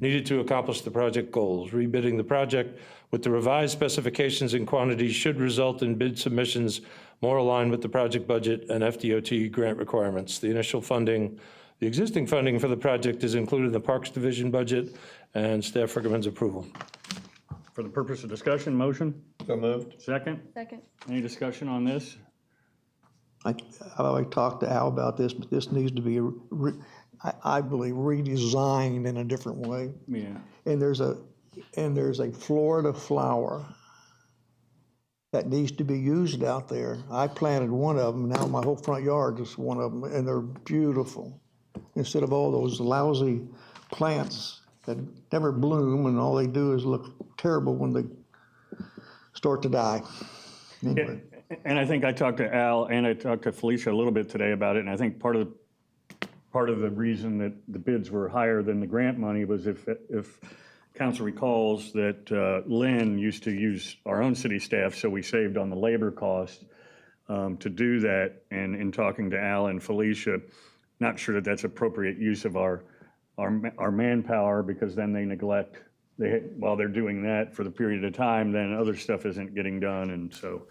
needed to accomplish the project goals. Rebidding the project with the revised specifications and quantities should result in bid submissions more aligned with the project budget and FDOT grant requirements. The existing funding for the project is included in the Parks Division budget, and staff recommends approval. For the purpose of discussion, motion? So moved. Second? Second. Any discussion on this? I've already talked to Al about this, but this needs to be, I believe, redesigned in a different way. Yeah. And there's a Florida flower that needs to be used out there. I planted one of them, now my whole front yard is one of them, and they're beautiful. Instead of all those lousy plants that never bloom and all they do is look terrible when they start to die. Anyway. Yeah, and I think I talked to Al and I talked to Felicia a little bit today about it, and I think part of the reason that the bids were higher than the grant money was if council recalls that Lynn used to use our own city staff, so we saved on the labor cost to do that. And in talking to Al and Felicia, not sure that that's appropriate use of our manpower, because then they neglect, while they're doing that for the period of time, then other stuff isn't getting done. And so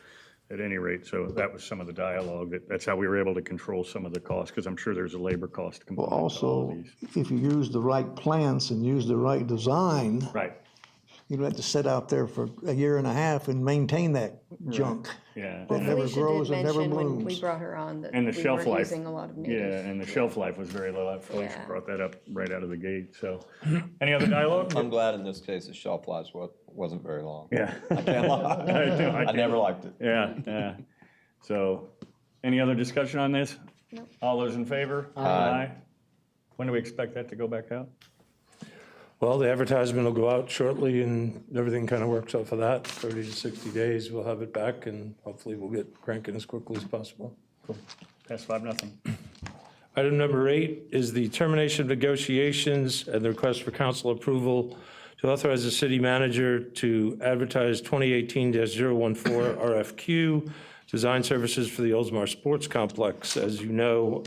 at any rate, so that was some of the dialogue. That's how we were able to control some of the costs, because I'm sure there's a labor cost component. Well, also, if you use the right plants and use the right design, right, you don't have to sit out there for a year and a half and maintain that junk. Yeah. That never grows and never blooms. When we brought her on that And the we shelf weren't life. using a lot of native. Yeah, and the shelf life was very low. Felicia Yeah. brought that up right out of the gate, so. Any other dialogue? I'm glad in this case the shelf life wasn't very long. Yeah. I can't lie. I never liked it. Yeah. So, any other discussion on this? Nope. All those in favor? Aye. When do we expect that to go back out? Well, the advertisement will go out shortly, and everything kind of works off of that. 30 to 60 days, we'll have it back, and hopefully we'll get cranking as quickly as possible. Cool. Pass 5-0. Item number 8 is the termination of negotiations and the request for council approval to authorize the city manager to advertise 2018-014 RFQ, design services for the Oldsmar Sports Complex. As you know,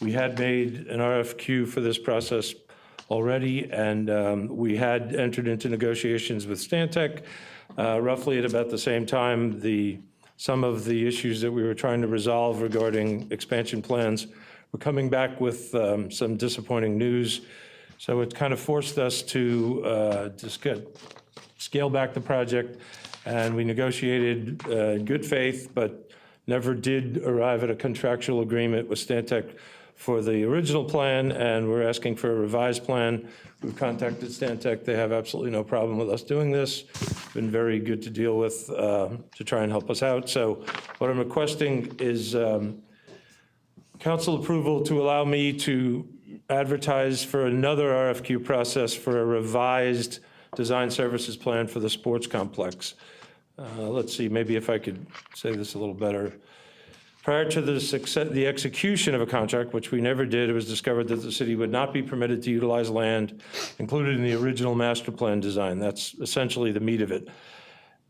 we had made an RFQ for this process already, and we had entered into negotiations with Stantec. Roughly at about the same time, some of the issues that we were trying to resolve regarding expansion plans were coming back with some disappointing news. So it kind of forced us to just scale back the project, and we negotiated in good faith, but never did arrive at a contractual agreement with Stantec for the original plan, and we're asking for a revised plan. We've contacted Stantec. They have absolutely no problem with us doing this. Been very good to deal with to try and help us out. So what I'm requesting is council approval to allow me to advertise for another RFQ process for a revised design services plan for the sports complex. Let's see, maybe if I could say this a little better. Prior to the execution of a contract, which we never did, it was discovered that the city would not be permitted to utilize land included in the original master plan design. That's essentially the meat of it.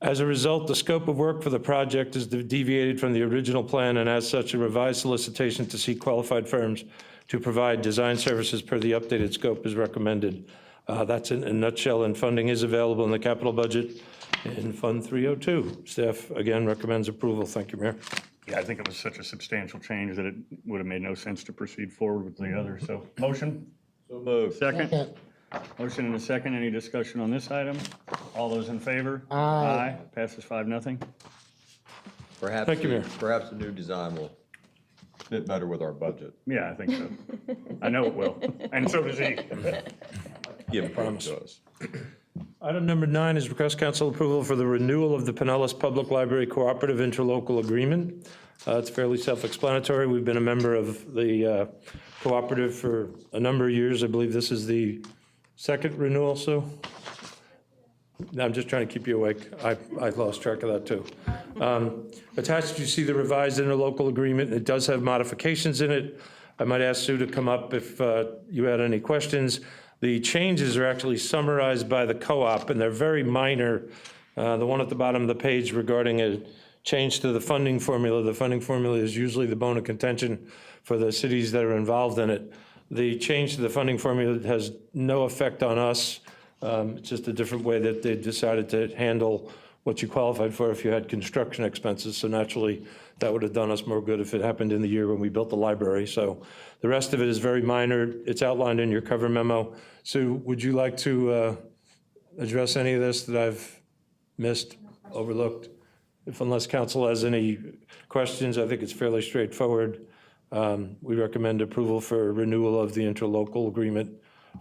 As a result, the scope of work for the project is deviated from the original plan, and as such, a revised solicitation to seek qualified firms to provide design services per the updated scope is recommended. That's in a nutshell, and funding is available in the capital budget in Fund 302. Staff, again, recommends approval. Thank you, Mayor. Yeah, I think it was such a substantial change that it would have made no sense to proceed forward with the other. So, motion? So moved. Second? Motion and a second. Any discussion on this item? All those in favor? Aye. Passes 5-0. Perhaps, Thank you, Mayor. perhaps the new design will fit better with our budget. Yeah, I think so. I know it will. And so does he. Yeah, promise us. Item number 9 is request council approval for the renewal of the Pinellas Public Library Cooperative Interlocal Agreement. It's fairly self-explanatory. We've been a member of the cooperative for a number of years. I believe this is the second renewal, so I'm just trying to keep you awake. I lost track of that too. Attached, you see the revised interlocal agreement. It does have modifications in it. I might ask Sue to come up if you had any questions. The changes are actually summarized by the co-op, and they're very minor. The one at the bottom of the page regarding a change to the funding formula. The funding formula is usually the bone of contention for the cities that are involved in it. The change to the funding formula has no effect on us. It's just a different way that they decided to handle what you qualified for if you had construction expenses. So naturally, that would have done us more good if it happened in the year when we built the library. So the rest of it is very minor. It's outlined in your cover memo. Sue, would you like to address any of this that I've missed, overlooked? Unless council has any questions, I think it's fairly straightforward. We recommend approval for renewal of the interlocal agreement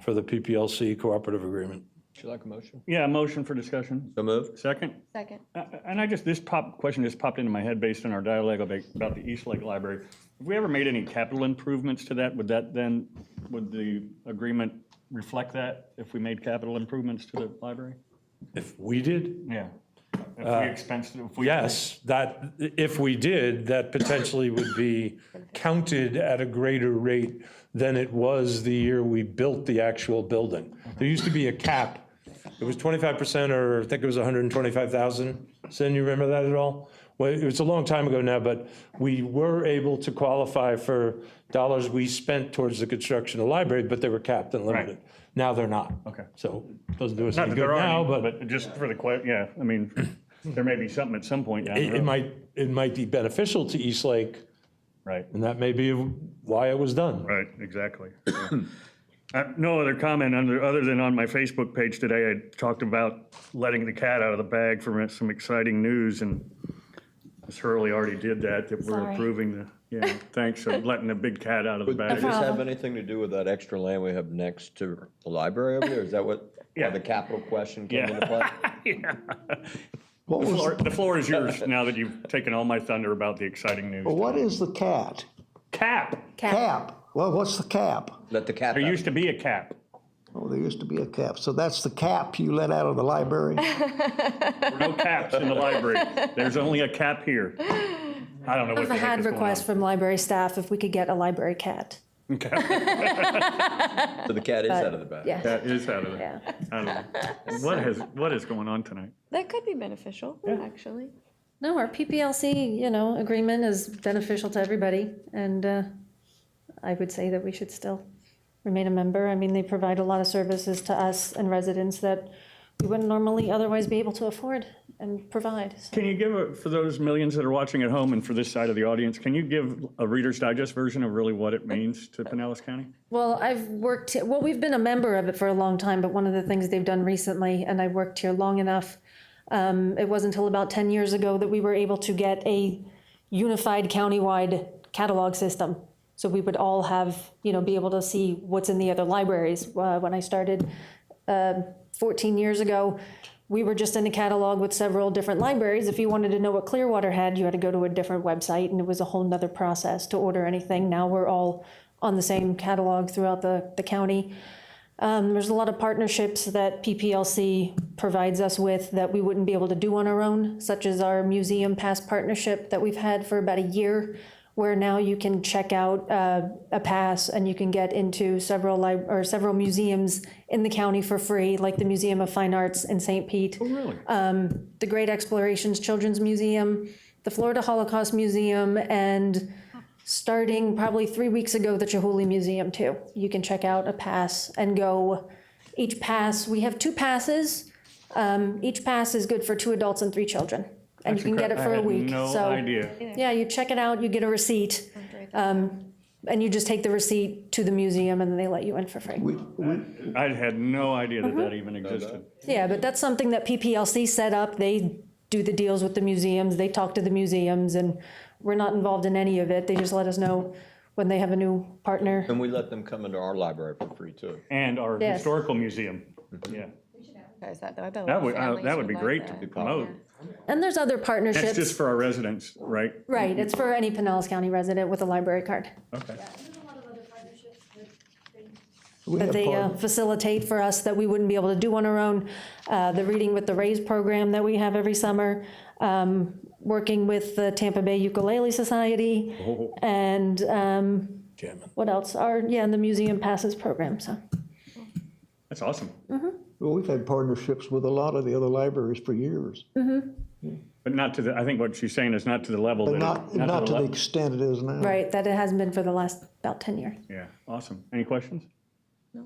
for the PPLC cooperative agreement. Would you like a motion? Yeah, motion for discussion. So moved. Second? Second. And this question just popped into my head based on our dialogue about the East Lake Library. Have we ever made any capital improvements to that? Would the agreement reflect that if we made capital improvements to the library? If we did? Yeah. If we expensed it? Yes, if we did, that potentially would be counted at a greater rate than it was the year we built the actual building. There used to be a cap. It was 25%, or I think it was 125,000. Sin, you remember that at all? Well, it was a long time ago now, but we were able to qualify for dollars we spent towards the construction of the library, but they were capped and limited. Right. Now they're not. Okay. So it doesn't do us Not any that good there are now, any, but but just for the yeah, I mean, there may be something at some point down the road. it might be beneficial to East Lake, Right. and that may be why it was done. Right, exactly. No other comment other than on my Facebook page today, I talked about letting the cat out of the bag for some exciting news, and Ms. Hurley already did that we're Sorry. approving thanks for letting the big cat out of the Would bag. this have anything to do with that extra land we have next to the library over there? Is that why the capital question came into play? Yeah. The floor is yours now that you've taken all my thunder about the exciting news. Well, what is the cat? Cap. Cap. Well, what's the cap? Let the cat There out. used to be a cap. Oh, there used to be a cap. So that's the cap you let out of the library? There were no caps in the library. There's only a cap here. I don't know what I've the heck had is going on. requests from library staff if we could get a library cat. So the cat is out of the bag. Yeah. That is out of Yeah. it. I don't know. What is going on tonight? That could be beneficial, actually. No, our PPLC, agreement is beneficial to everybody, and I would say that we should still remain a member. I mean, they provide a lot of services to us and residents that we wouldn't normally otherwise be able to afford and provide. So. Can you give, for those millions that are watching at home and for this side of the audience, can you give a Reader's Digest version of really what it means to Pinellas County? Well, we've been a member of it for a long time, but one of the things they've done recently, and I've worked here long enough, it wasn't until about 10 years ago that we were able to get a unified countywide catalog system. So we would all have, be able to see what's in the other libraries. When I started 14 years ago, we were just in a catalog with several different libraries. If you wanted to know what Clearwater had, you had to go to a different website, and it was a whole nother process to order anything. Now we're all on the same catalog throughout the county. There's a lot of partnerships that PPLC provides us with that we wouldn't be able to do on our own, such as our Museum Pass partnership that we've had for about a year, where now you can check out a pass and you can get into several museums in the county for free, like the Museum of Fine Arts in St. Pete. Oh, really? The Great Explorations Children's Museum, the Florida Holocaust Museum, and starting probably 3 weeks ago, the Chihuly Museum too. You can check out a pass and go. Each pass, we have 2 passes. Each pass is good for 2 adults and 3 children. And you can get it for a week. No So, idea. yeah, you check it out, you get a receipt, and you just take the receipt to the museum and then they let you in for free. I had no idea that even existed. Yeah, but that's something that PPLC set up. They do the deals with the museums, they talk to the museums, and we're not involved in any of it. They just let us know when they have a new partner. And we let them come into our library for free too. And our Yes. historical museum, yeah. Guys, that though, I bet a lot That of would, families that would be like great that. to promote. And there's other partnerships. That's just for our residents, right? Right, it's for any Pinellas County resident with a library card. Okay. That they facilitate for us that we wouldn't be able to do on our own. The Reading with the Rays program that we have every summer, working with the Tampa Bay Ukulele Society, and what else? And the Museum Passes program, so. That's awesome. Well, we've had partnerships with a lot of the other libraries for years, But not to the, I think what she's saying is not to the level but that. not to the le- extent it is now. Right, that it hasn't been for the last about 10 years. Yeah, awesome. Any questions?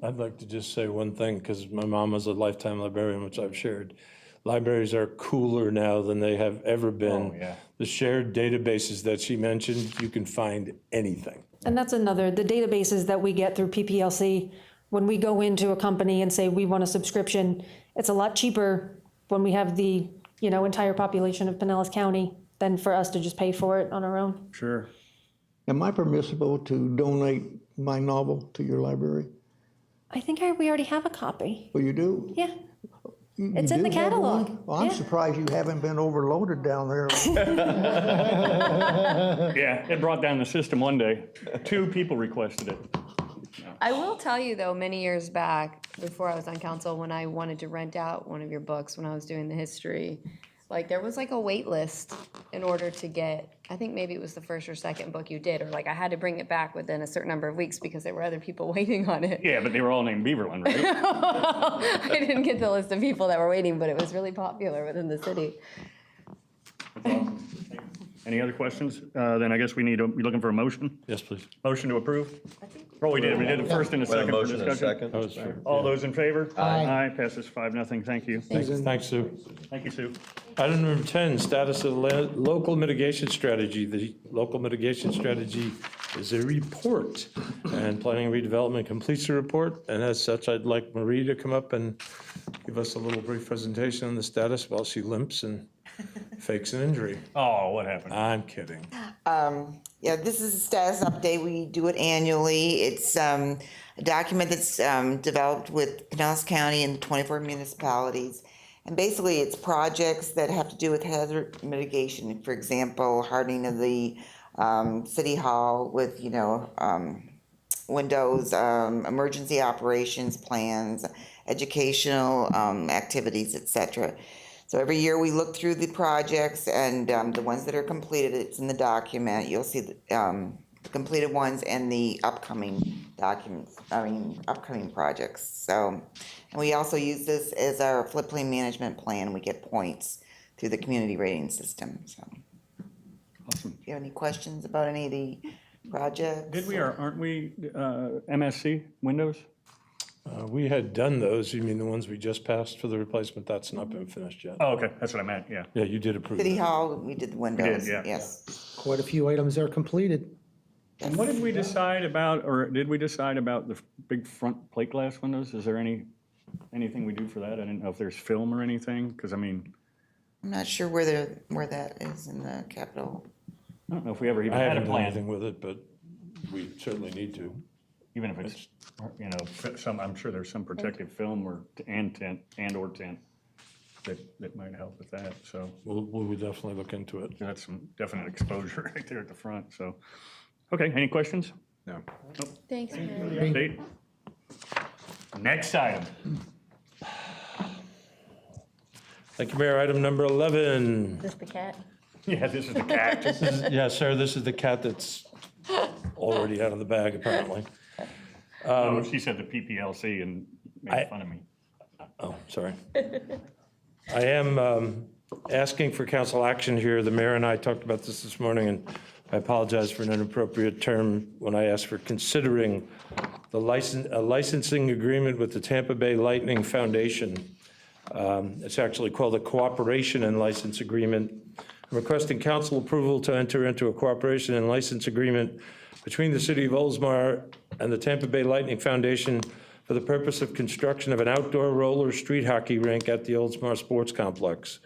I'd like to just say one thing, because my mom was a lifetime librarian, which I've shared. Libraries are cooler now than they have ever been. Oh, yeah. The shared databases that she mentioned, you can find anything. And that's another, the databases that we get through PPLC, when we go into a company and say we want a subscription, it's a lot cheaper when we have the, entire population of Pinellas County than for us to just pay for it on our own. Sure. Am I permissible to donate my novel to your library? I think we already have a copy. Oh, you do? Yeah. You It's in do the have catalog. one? Well, I'm Yeah. surprised you haven't been overloaded down there. Yeah, it brought down the system one day. 2 people requested it. I will tell you though, many years back, before I was on council, when I wanted to rent out one of your books, when I was doing the history, like there was like a wait list in order to get, I think maybe it was the first or second book you did, or like I had to bring it back within a certain number of weeks because there were other people waiting on it. Yeah, but they were all named Beaverland, right? I didn't get the list of people that were waiting, but it was really popular within the city. Any other questions? Then I guess we need, you're looking for a motion? Yes, please. Motion to approve? Oh, we did a first and a second for Motion and a discussion. second. That was true. All those in favor? Aye. Aye, passes 5-0. Thank you. Thanks, Sue. Thank you, Sue. Item number 10, status of the local mitigation strategy. The local mitigation strategy is a report, and Planning and Redevelopment completes the report. And as such, I'd like Marie to come up and give us a little brief presentation on the status while she limps and fakes an injury. Oh, what happened? I'm kidding. Yeah, this is a status update. We do it annually. It's a document that's developed with Pinellas County and the 24 municipalities. And basically, it's projects that have to do with hazard mitigation. For example, hardening of the city hall with, windows, emergency operations plans, educational activities, etc. So every year we look through the projects and the ones that are completed, it's in the document. You'll see the completed ones and the upcoming upcoming projects. So, and we also use this as our floodplain management plan. We get points through the community rating system. So, Awesome. if you have any questions about any of the projects? Did we, or aren't we MSC Windows? We had done those. You mean the ones we just passed for the replacement? That's not been finished yet. Oh, okay, that's what I meant, yeah. Yeah, you did approve City that. Hall, we did the windows, yeah. yes. Quite a few items are completed. And what did we decide about, or did we decide about the big front plate glass windows? Is there anything we do for that? I didn't know if there's film or anything, because I mean, I'm not sure where that is in the capital. I don't know if we ever even I had a haven't done plan, anything with it, but we certainly need to. even if it's, I'm sure there's some protective film or tent that might help with that, so. We'll definitely look into it. That's some definite exposure right there at the front, so. Okay, any questions? No. Thanks, Mary. Update? Next item. Thank you, Mayor. Item number 11. Is this the cat? Yeah, this is the cat. Yeah, sir, this is the cat that's already out of the bag, apparently. Oh, she said the PPLC and made fun of me. Oh, sorry. I am asking for council action here. The mayor and I talked about this morning, and I apologize for an inappropriate term when I asked for considering a licensing agreement with the Tampa Bay Lightning Foundation. It's actually called a Cooperation and License Agreement. I'm requesting council approval to enter into a cooperation and license agreement between the city of Oldsmar and the Tampa Bay Lightning Foundation for the purpose of construction of an outdoor roller street hockey rink at the Oldsmar Sports Complex.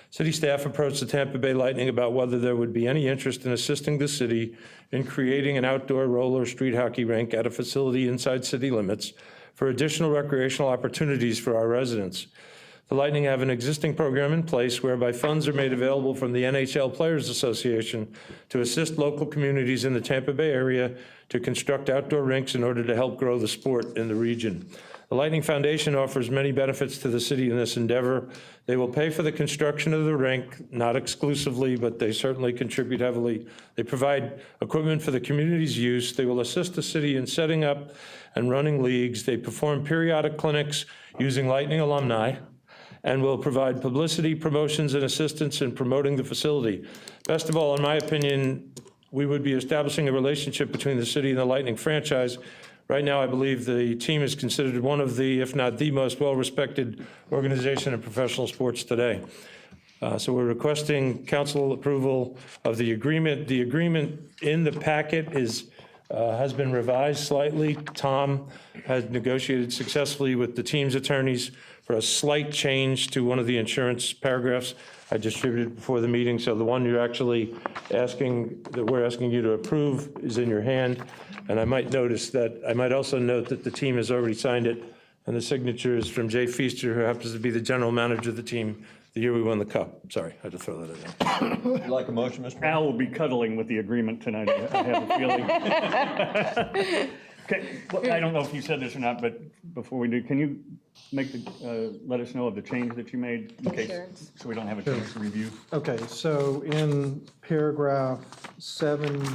City staff approached the Tampa Bay Lightning about whether there would be any interest in assisting the city in creating an outdoor roller street hockey rink at a facility inside city limits for additional recreational opportunities for our residents. The Lightning have an existing program in place whereby funds are made available from the NHL Players Association to assist local communities in the Tampa Bay area to construct outdoor rinks in order to help grow the sport in the region. The Lightning Foundation offers many benefits to the city in this endeavor. They will pay for the construction of the rink, not exclusively, but they certainly contribute heavily. They provide equipment for the community's use. They will assist the city in setting up and running leagues. They perform periodic clinics using Lightning alumni, and will provide publicity, promotions, and assistance in promoting the facility. Best of all, in my opinion, we would be establishing a relationship between the city and the Lightning franchise. Right now, I believe the team is considered one of the, if not the most well-respected organization in professional sports today. So we're requesting council approval of the agreement. The agreement in the packet has been revised slightly. Tom has negotiated successfully with the team's attorneys for a slight change to one of the insurance paragraphs I distributed before the meeting. So the one you're actually asking, that we're asking you to approve, is in your hand. And I might also note that the team has already signed it, and the signature is from Jay Feaster, who happens to be the general manager of the team the year we won the cup. Sorry, I had to throw that in there. Would you like a motion, Mr. Al will be cuddling with the agreement tonight, I have a feeling. Okay, well, I don't know if you said this or not, but before we do, can you make let us know of the change that you made in case, so we don't have a chance to review? Okay, so in paragraph 7D,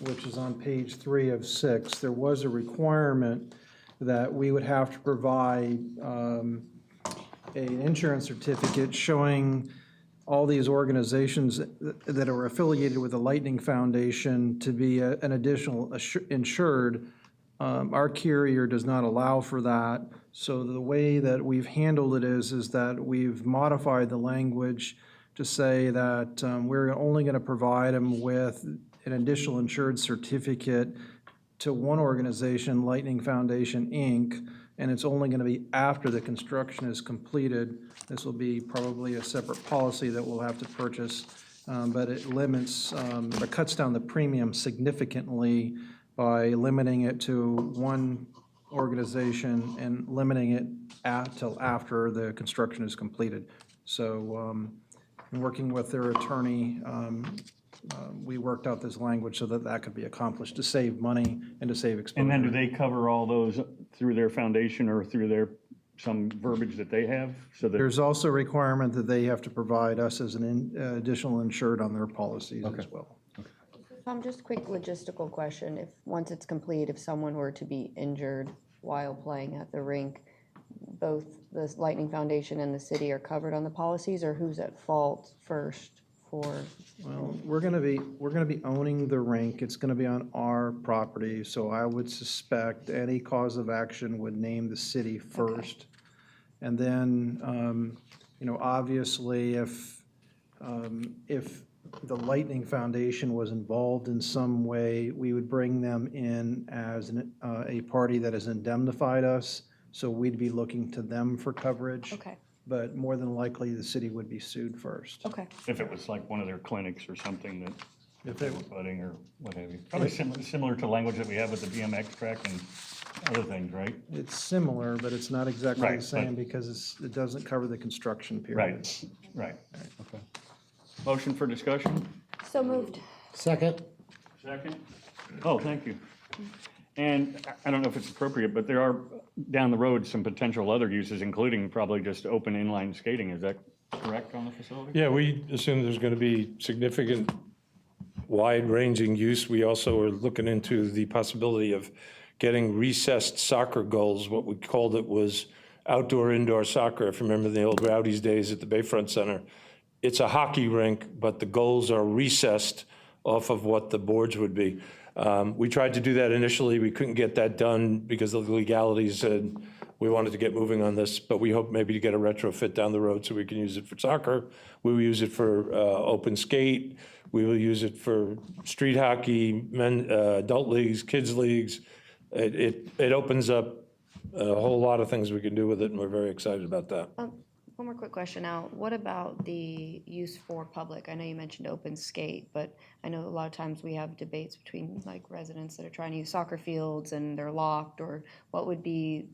which is on page 3 of 6, there was a requirement that we would have to provide an insurance certificate showing all these organizations that are affiliated with the Lightning Foundation to be an additional insured. Our carrier does not allow for that. So the way that we've handled it is that we've modified the language to say that we're only going to provide them with an additional insured certificate to one organization, Lightning Foundation, Inc., and it's only going to be after the construction is completed. This will be probably a separate policy that we'll have to purchase, but it limits, it cuts down the premium significantly by limiting it to one organization and limiting it till after the construction is completed. So in working with their attorney, we worked out this language so that that could be accomplished to save money and to save exposure. And then do they cover all those through their foundation or through some verbiage that they have? So that There's also a requirement that they have to provide us as an additional insured on their policies as well. Tom, just a quick logistical question. Once it's complete, if someone were to be injured while playing at the rink, both the Lightning Foundation and the city are covered on the policies, or who's at fault first for? Well, we're gonna be owning the rink. It's gonna be on our property, so I would suspect any cause of action would name the city first. Okay. And then, obviously, if the Lightning Foundation was involved in some way, we would bring them in as a party that has indemnified us, so we'd be looking to them for coverage. Okay. But more than likely, the city would be sued first. Okay. if it was like one of their clinics or something that if they were budding or what have you. Probably similar to language that we have with the BMX track and other things, right? It's similar, but it's not exactly the Right, same but- because it doesn't cover the construction period. Right. Okay. Motion for discussion? So moved. Second? Second? Oh, thank you. And I don't know if it's appropriate, but there are down the road some potential other uses, including probably just open inline skating. Is that correct on the facility? Yeah, we assume there's going to be significant wide-ranging use. We also are looking into the possibility of getting recessed soccer goals. What we called it was outdoor-indoor soccer, if you remember the old Rowdies days at the Bayfront Center. It's a hockey rink, but the goals are recessed off of what the boards would be. We tried to do that initially. We couldn't get that done because of the legalities, and we wanted to get moving on this, but we hope maybe to get a retrofit down the road so we can use it for soccer. We will use it for open skate. We will use it for street hockey, adult leagues, kids leagues. It opens up a whole lot of things we can do with it, and we're very excited about that. One more quick question now. What about the use for public? I know you mentioned open skate, but I know a lot of times we have debates between like residents that are trying to use soccer fields and they're locked, or what would be,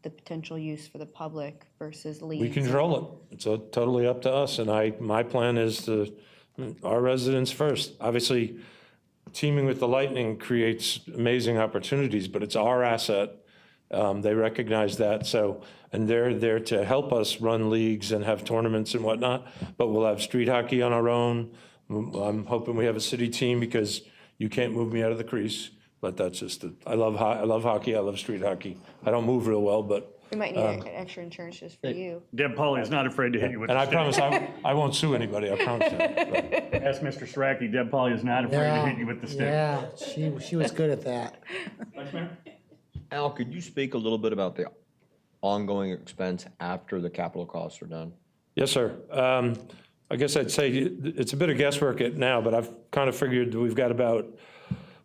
the potential use for the public versus leagues? We control it. It's totally up to us, and my plan is our residents first. Obviously, teaming with the Lightning creates amazing opportunities, but it's our asset. They recognize that, and they're there to help us run leagues and have tournaments and whatnot, but we'll have street hockey on our own. I'm hoping we have a city team because you can't move me out of the crease, but that's just it. I love hockey, I love street hockey. I don't move real well, but. We might need extra insurance just for you. Deb Pauley is not afraid to hit you with And the I stick. promise I won't sue anybody, I promise that. Ask Mr. Strachey, Deb Pauley is not afraid to hit you with the stick. Yeah, she was good at that. Vice Mayor? Al, could you speak a little bit about the ongoing expense after the capital costs are done? Yes, sir. I guess I'd say it's a bit of guesswork now, but I've kind of figured we've got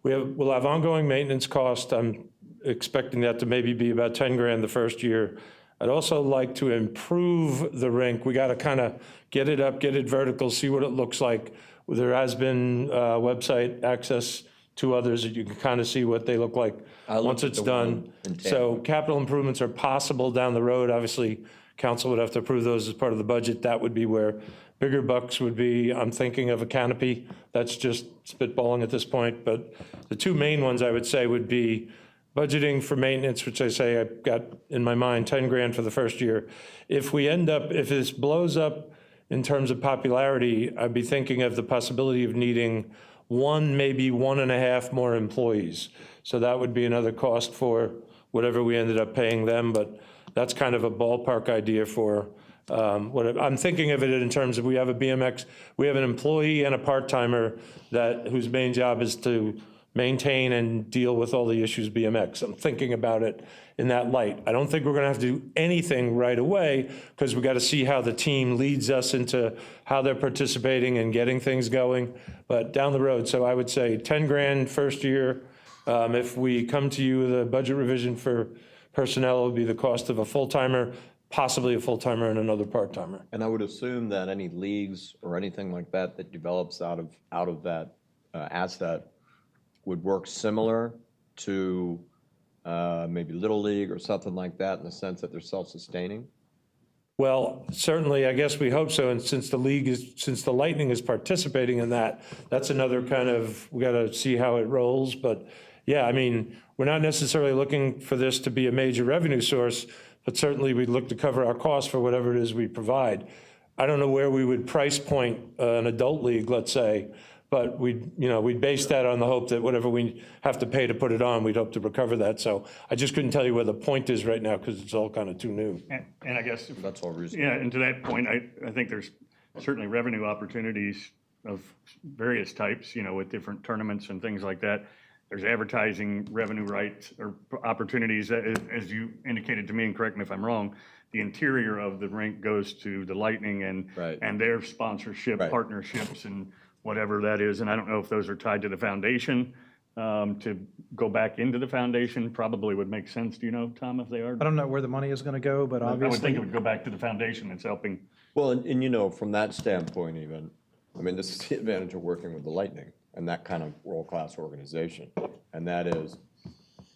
we'll have ongoing maintenance cost. I'm expecting that to maybe be about 10 grand the first year. I'd also like to improve the rink. We got to kind of get it up, get it vertical, see what it looks like. There has been website access to others that you can kind of see what they look like once it's done. So capital improvements are possible down the road. Obviously, council would have to approve those as part of the budget. That would be where bigger bucks would be. I'm thinking of a canopy. That's just spitballing at this point. But the two main ones I would say would be budgeting for maintenance, which I say I've got in my mind 10 grand for the first year. If this blows up in terms of popularity, I'd be thinking of the possibility of needing one, maybe 1.5 more employees. So that would be another cost for whatever we ended up paying them, but that's kind of a ballpark idea for I'm thinking of it in terms of we have an employee and a part-timer whose main job is to maintain and deal with all the issues BMX. I'm thinking about it in that light. I don't think we're gonna have to do anything right away because we got to see how the team leads us into how they're participating and getting things going, but down the road. So I would say 10 grand first year. If we come to you with a budget revision for personnel, it would be the cost of a full-timer, possibly a full-timer and another part-timer. And I would assume that any leagues or anything like that develops out of that asset would work similar to maybe Little League or something like that in the sense that they're self-sustaining? Well, certainly, I guess we hope so. And since the Lightning is participating in that, that's another kind of, we got to see how it rolls. But yeah, I mean, we're not necessarily looking for this to be a major revenue source, but certainly we'd look to cover our costs for whatever it is we provide. I don't know where we would price point an adult league, let's say, but we'd base that on the hope that whatever we have to pay to put it on, we'd hope to recover that. So I just couldn't tell you where the point is right now because it's all kind of too new. And I guess, That's all reasonable. yeah, and to that point, I think there's certainly revenue opportunities of various types, with different tournaments and things like that. There's advertising revenue rights or opportunities, as you indicated to me, and correct me if I'm wrong, the interior of the rink goes to the Lightning and their sponsorship partnerships and whatever that is. And I don't know if those are tied to the foundation. To go back into the foundation probably would make sense. Do you know, Tom, if they are? I don't know where the money is going to go, but I would think obviously, it would go back to the foundation. It's helping. Well, and from that standpoint even, I mean, this is the advantage of working with the Lightning and that kind of world-class organization. And that is,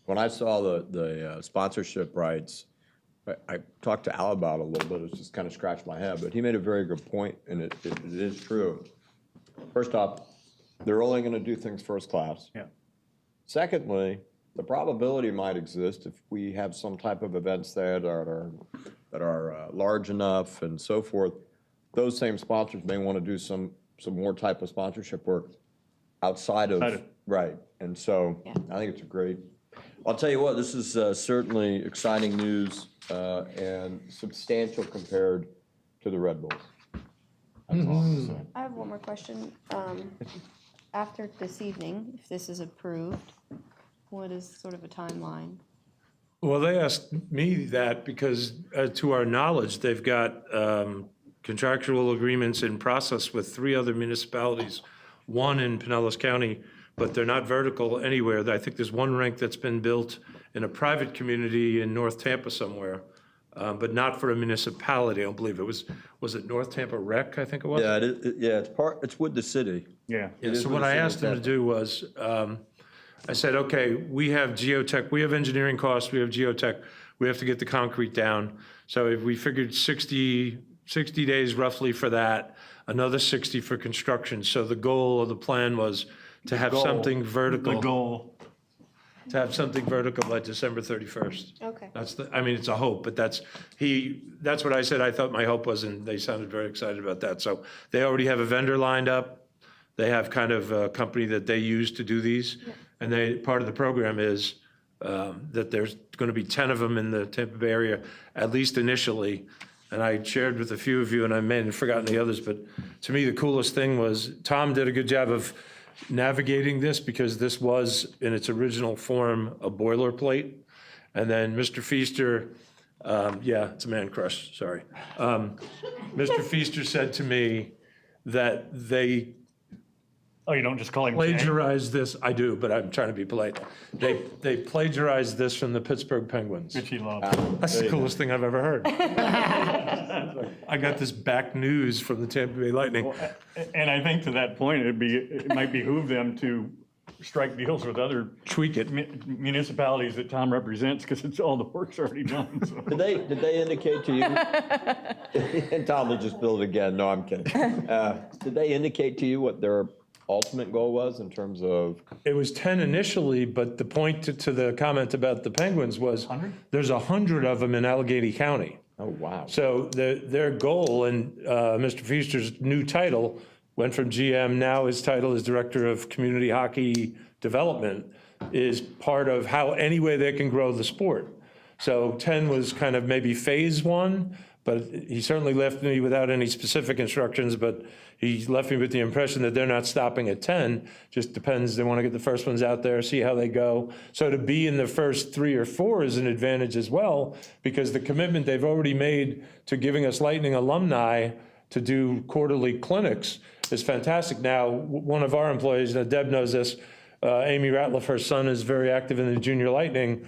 when I saw the sponsorship rights, I talked to Al about it a little bit. It was just kind of scratched my head, but he made a very good point, and it is true. First off, they're only going to do things first class. Yeah. Secondly, the probability might exist if we have some type of events there that are large enough and so forth. Those same sponsors may want to do some more type of sponsorship work outside of right. And so I think it's a great. I'll tell you what, this is certainly exciting news and substantial compared to the Red Bulls. That's all I'm saying. I have one more question. After this evening, if this is approved, what is sort of a timeline? Well, they asked me that because to our knowledge, they've got contractual agreements in process with 3 other municipalities, one in Pinellas County, but they're not vertical anywhere. I think there's one rink that's been built in a private community in North Tampa somewhere, but not for a municipality, I don't believe. Was it North Tampa Rec, I think it was? Yeah, it's with the city. Yeah. Yeah, so what I asked them to do was, I said, okay, we have geotech, we have engineering costs, we have geotech, we have to get the concrete down. So if we figured 60 days roughly for that, another 60 for construction. So the goal of the plan was to have something vertical. The goal. To have something vertical by December 31st. Okay. I mean, it's a hope, but that's what I said I thought my hope was, and they sounded very excited about that. So they already have a vendor lined up. They have kind of a company that they use to do these. And part of the program is that there's going to be 10 of them in the Tampa Bay area, at least initially. And I shared with a few of you, and I may have forgotten the others, but to me, the coolest thing was Tom did a good job of navigating this, because this was, in its original form, a boilerplate. And then Mr. Feaster, it's a man crush, sorry. Mr. Feaster said to me that they Oh, you don't just call him plagiarized this. I do, but I'm trying to be polite. They plagiarized this from the Pittsburgh Penguins. Which he loves. That's the coolest thing I've ever heard. I got this back news from the Tampa Bay Lightning. And I think to that point, it might behoove them to strike deals with other tweak it municipalities that Tom represents, because it's all the work's already done. So. Did they indicate to you? And Tom will just build again. No, I'm kidding. Did they indicate to you what their ultimate goal was in terms of? It was 10 initially, but the point to the comment about the Penguins was there's 100 of them in Allegheny County. Oh, wow. So their goal, and Mr. Feaster's new title went from GM, now his title is Director of Community Hockey Development, is part of how any way they can grow the sport. So 10 was kind of maybe phase one, but he certainly left me without any specific instructions, but he left me with the impression that they're not stopping at 10, just depends, they want to get the first ones out there, see how they go. So to be in the first 3 or 4 is an advantage as well, because the commitment they've already made to giving us Lightning alumni to do quarterly clinics is fantastic. Now, one of our employees, Deb knows this, Amy Ratliff, her son is very active in the Junior Lightning.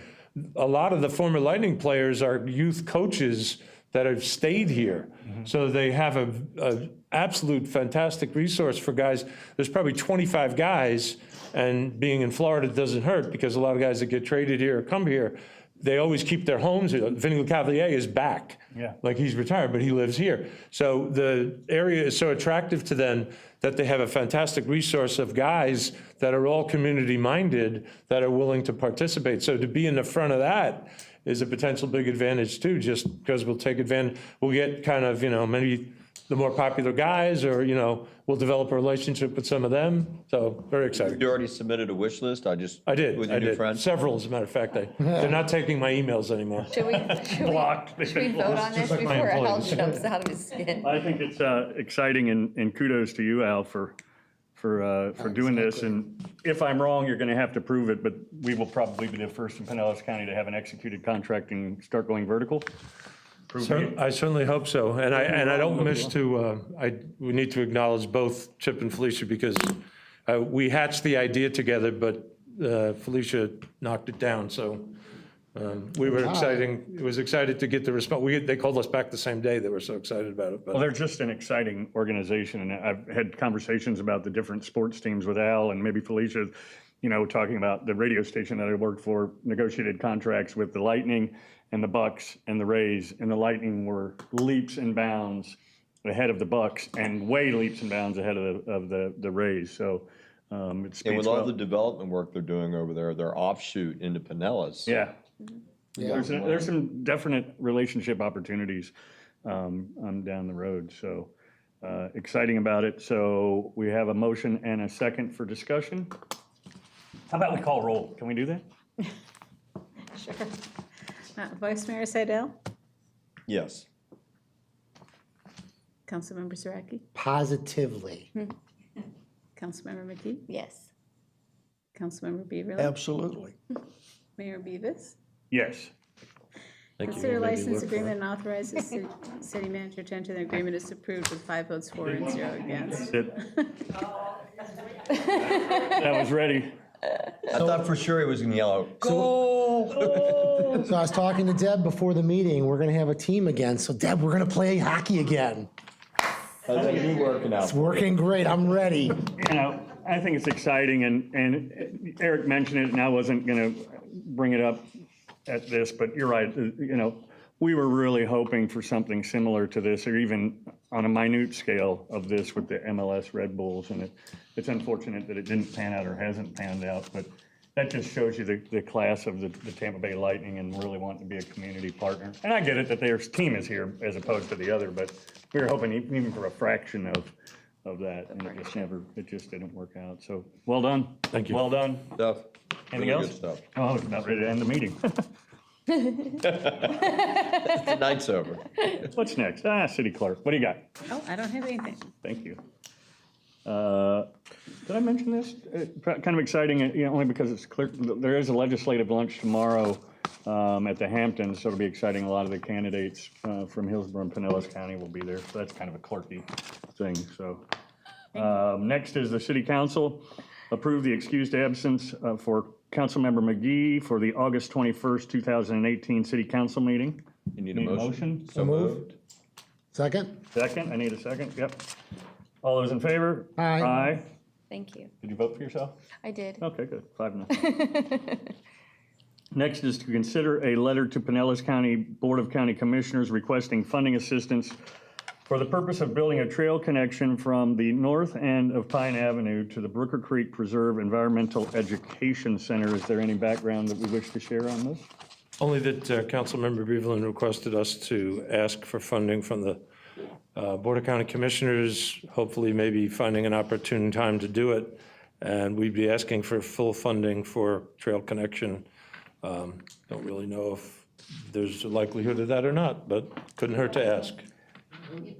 A lot of the former Lightning players are youth coaches that have stayed here. So they have a absolute fantastic resource for guys. There's probably 25 guys, and being in Florida doesn't hurt, because a lot of guys that get traded here or come here, they always keep their homes here. Vinny LeCavalier is back. Yeah. Like, he's retired, but he lives here. So the area is so attractive to them that they have a fantastic resource of guys that are all community-minded, that are willing to participate. So to be in the front of that is a potential big advantage too, just because we'll take advantage, we'll get kind of, maybe the more popular guys, or, we'll develop a relationship with some of them. So very exciting. You already submitted a wish list? I did. With your new friends? Several, as a matter of fact. They're not taking my emails anymore. Should we Blocked. vote on this Just like my before Al employees. jumps out of his skin? I think it's exciting, and kudos to you, Al, for doing this. And if I'm wrong, you're going to have to prove it, but we will probably be the first in Pinellas County to have an executed contract and start going vertical. I certainly hope so. And I don't miss to, we need to acknowledge both Chip and Felicia, because we hatched the idea together, but Felicia knocked it down. So we were excited to get the response. They called us back the same day. They were so excited about it. But Well, they're just an exciting organization, and I've had conversations about the different sports teams with Al, and maybe Felicia, talking about the radio station that I worked for, negotiated contracts with the Lightning and the Bucks and the Rays, and the Lightning were leaps and bounds ahead of the Bucks, and way leaps and bounds ahead of the Rays. So it speaks And with well. all the development work they're doing over there, their offshoot into Pinellas. Yeah. There's some definite relationship opportunities down the road. So exciting about it. So we have a motion and a second for discussion. How about we call roll? Can we do that? Sure. Vice Mayor Seidel, Yes. Councilmember Zaraki, Positively. Councilmember McKee, Yes. Councilmember Beaverly, Absolutely. Mayor Beavis. Yes. Consider license agreement and authorize the city manager to enter the agreement is approved with 5 votes for and 0 against. That was ready. I thought for sure he was gonna yell, "Goal!" So I was talking to Deb before the meeting. We're going to have a team again. So Deb, we're going to play hockey again. How's that knee working out? It's working great. I'm ready. You know, I think it's exciting, and Eric mentioned it, and I wasn't going to bring it up at this, but you're right. You know, we were really hoping for something similar to this, or even on a minute scale of this with the MLS Red Bulls, and it's unfortunate that it didn't pan out or hasn't panned out, but that just shows you the class of the Tampa Bay Lightning and really wanting to be a community partner. And I get it that their team is here as opposed to the other, but we were hoping even for a fraction of that, and it just didn't work out. So, well done. Thank you. Well done. Stuff. Anything Really else? good stuff. Oh, I was about ready to end the meeting. The night's over. What's next? City clerk. What do you got? Oh, I don't have anything. Thank you. Did I mention this? Kind of exciting, you know, only because it's clear. There is a legislative lunch tomorrow at the Hamptons, so it'll be exciting. A lot of the candidates from Hillsborough and Pinellas County will be there, so that's kind of a clerky thing. So next is the City Council. Approve the excused absence for Councilmember McGee for the August 21st, 2018 City Council meeting. You need a motion? So moved. Second? Second, I need a second, yep. All those in favor? Aye. Aye. Thank you. Did you vote for yourself? I did. Okay, good, 5-0. Next is to consider a letter to Pinellas County Board of County Commissioners requesting funding assistance for the purpose of building a trail connection from the north end of Pine Avenue to the Brooker Creek Preserve Environmental Education Center. Is there any background that we wish to share on this? Only that Councilmember Bevelin requested us to ask for funding from the Board of County Commissioners, hopefully maybe finding an opportune time to do it. And we'd be asking for full funding for trail connection. Don't really know if there's a likelihood of that or not, but couldn't hurt to ask.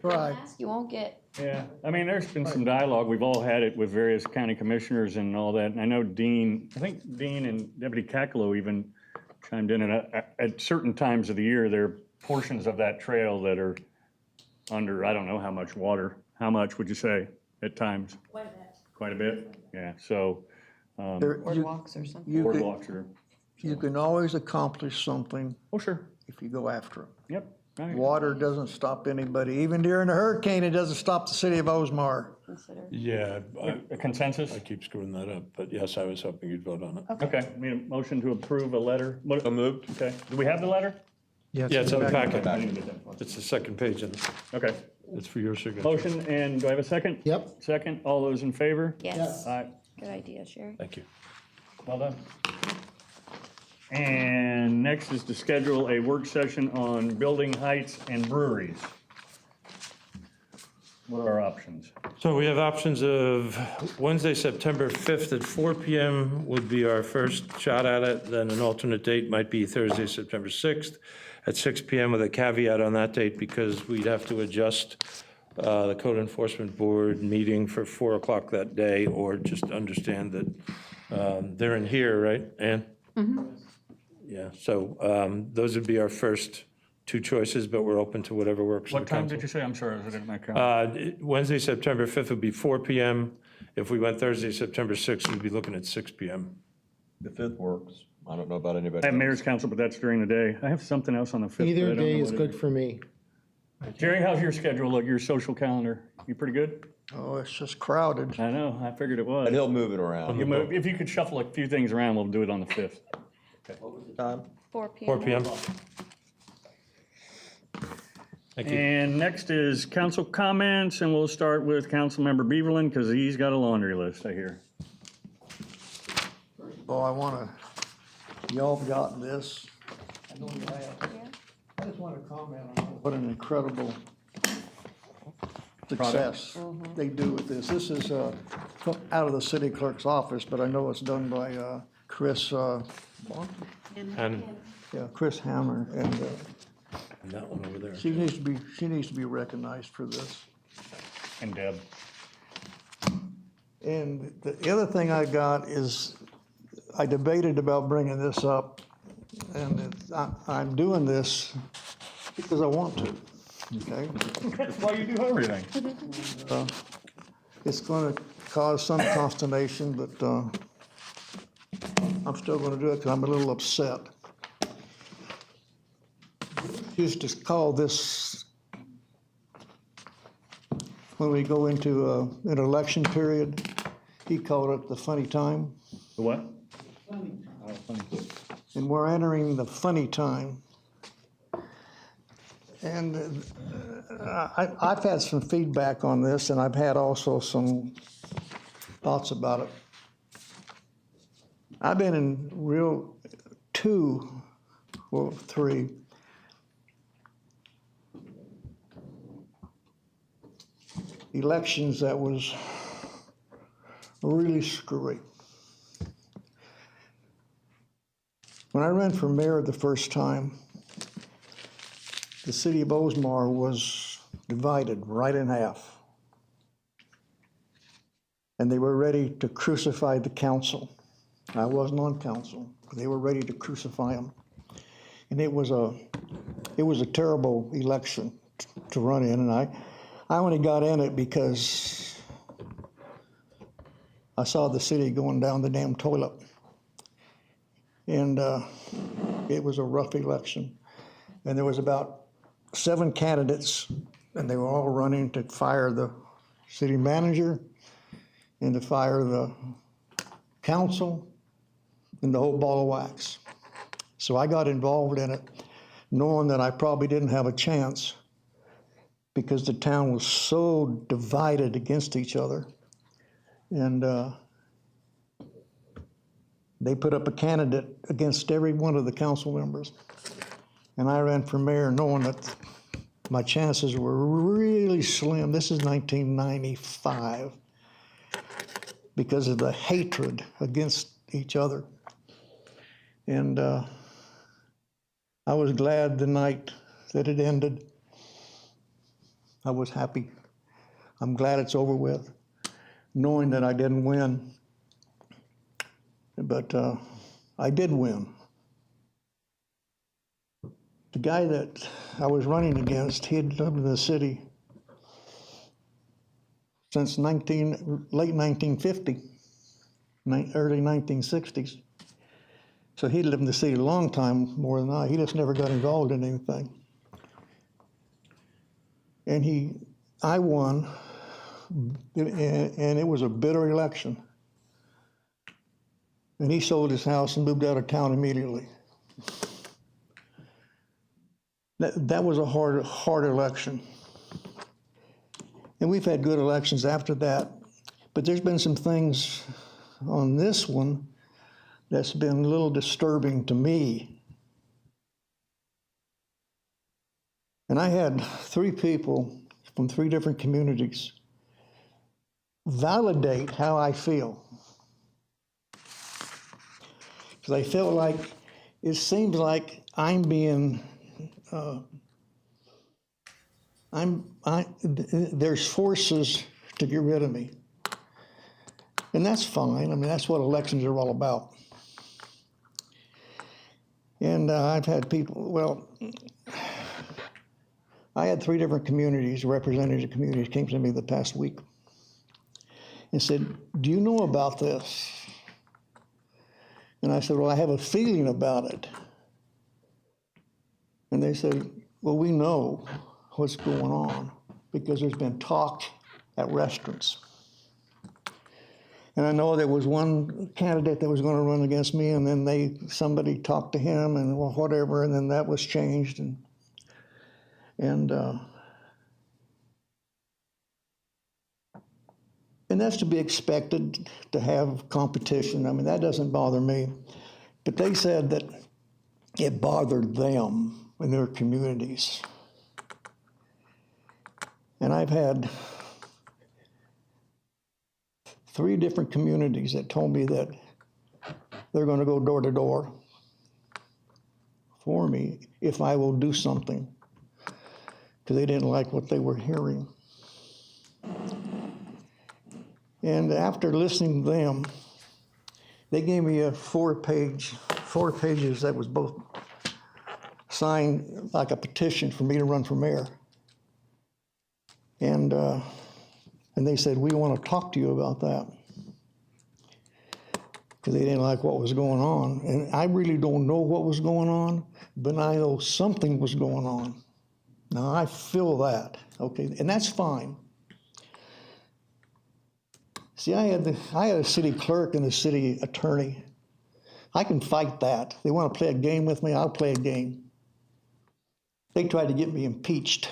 Right. You won't get. Yeah, I mean, there's been some dialogue. We've all had it with various county commissioners and all that. And I know I think Dean and Deputy Kakalo even chimed in. And at certain times of the year, there are portions of that trail that are under, I don't know how much water. How much would you say at times? Quite a bit. Quite a bit? Yeah, so. Boardwalks or something. Boardwalks or. You can always accomplish something Oh, sure. if you go after it. Yep. All right. Water doesn't stop anybody. Even during a hurricane, it doesn't stop the city of Oldsmar. Yeah, A consensus? I keep screwing that up, but yes, I was hoping you'd vote on it. Okay, need a motion to approve a letter. So moved. Okay, do we have the letter? Yeah, it's in the packet. I need to get that one. It's the second page, and Okay, it's for your signature. motion, and do I have a second? Yep. Second, all those in favor? Yes. Aye, Good idea, Sherry. Thank you. well done. And next is to schedule a work session on building heights and breweries. What are our options? So we have options of Wednesday, September 5th at 4 PM would be our first shot at it. Then an alternate date might be Thursday, September 6th at 6 PM with a caveat on that date because we'd have to adjust the Code Enforcement Board meeting for 4 o'clock that day, or just understand that they're in here, right, Ann? Yeah, so those would be our first two choices, but we're open to whatever works for the What time council. did you say? I'm sorry, is it in my calendar? Wednesday, September 5th would be 4 PM. If we went Thursday, September 6th, we'd be looking at 6 PM. The 5th works. I don't know about anybody I have else. mayor's council, but that's during the day. I have something else on the 5th. but I Either don't know day is what it good for me. Jerry, how's your schedule look, your social calendar? You pretty good? Oh, it's just crowded. I know, I figured it was. And he'll move it around. If you could shuffle a few things around, we'll do it on the 5th. What was the time? 4 p.m. 4 PM. Thank you. And next is council comments, and we'll start with Councilmember Beaverland, because he's got a laundry list, I hear. Oh, y'all have gotten this. I know you have. I just want to comment on what an incredible success they do with this. This is out of the city clerk's office, but I know it's done by Chris, And Chris Hammer, and that one over there. she needs to be recognized for this. And Deb. And the other thing I got is, I debated about bringing this up, and I'm doing this because I want to, okay? That's why you do everything. It's going to cause some consternation, but I'm still gonna do it because I'm a little upset. Used to call this, when we go into an election period, he called it the funny time. The what? And we're entering the funny time. And I've had some feedback on this, and I've had also some thoughts about it. I've been in three elections that was really screwy. When I ran for mayor the first time, the city of Oldsmar was divided right in half. And they were ready to crucify the council. I wasn't on council, but they were ready to crucify him. And it was a terrible election to run in, and I only got in it because I saw the city going down the damn toilet. And it was a rough election. And there was about 7 candidates, and they were all running to fire the city manager and to fire the council and the whole ball of wax. So I got involved in it, knowing that I probably didn't have a chance because the town was so divided against each other. And they put up a candidate against every one of the council members. And I ran for mayor knowing that my chances were really slim. This is 1995, because of the hatred against each other. And I was glad the night that it ended. I was happy. I'm glad it's over with, knowing that I didn't win. But I did win. The guy that I was running against, he had lived in the city since late 1950, early 1960s. So he'd lived in the city a long time, more than I. He just never got involved in anything. And I won, and it was a bitter election. And he sold his house and moved out of town immediately. That was a hard election. And we've had good elections after that, but there's been some things on this one that's been a little disturbing to me. And I had 3 people from 3 different communities validate how I feel. Because I felt like, it seems like I'm being, there's forces to get rid of me. And that's fine. I mean, that's what elections are all about. And I've had people, I had 3 different communities, representatives of communities came to me the past week and said, do you know about this? And I said, well, I have a feeling about it. And they said, well, we know what's going on because there's been talk at restaurants. And I know there was one candidate that was going to run against me, and then somebody talked to him and whatever, and then that was changed. And that's to be expected, to have competition. I mean, that doesn't bother me. But they said that it bothered them in their communities. And I've had 3 different communities that told me that they're going to go door to door for me if I will do something, because they didn't like what they were hearing. And after listening to them, they gave me a 4 pages that was both signed like a petition for me to run for mayor. And they said, we want to talk to you about that. because they didn't like what was going on. And I really don't know what was going on, but I know something was going on. Now, I feel that, okay, and that's fine. See, I had a city clerk and a city attorney. I can fight that. They want to play a game with me, I'll play a game. They tried to get me impeached.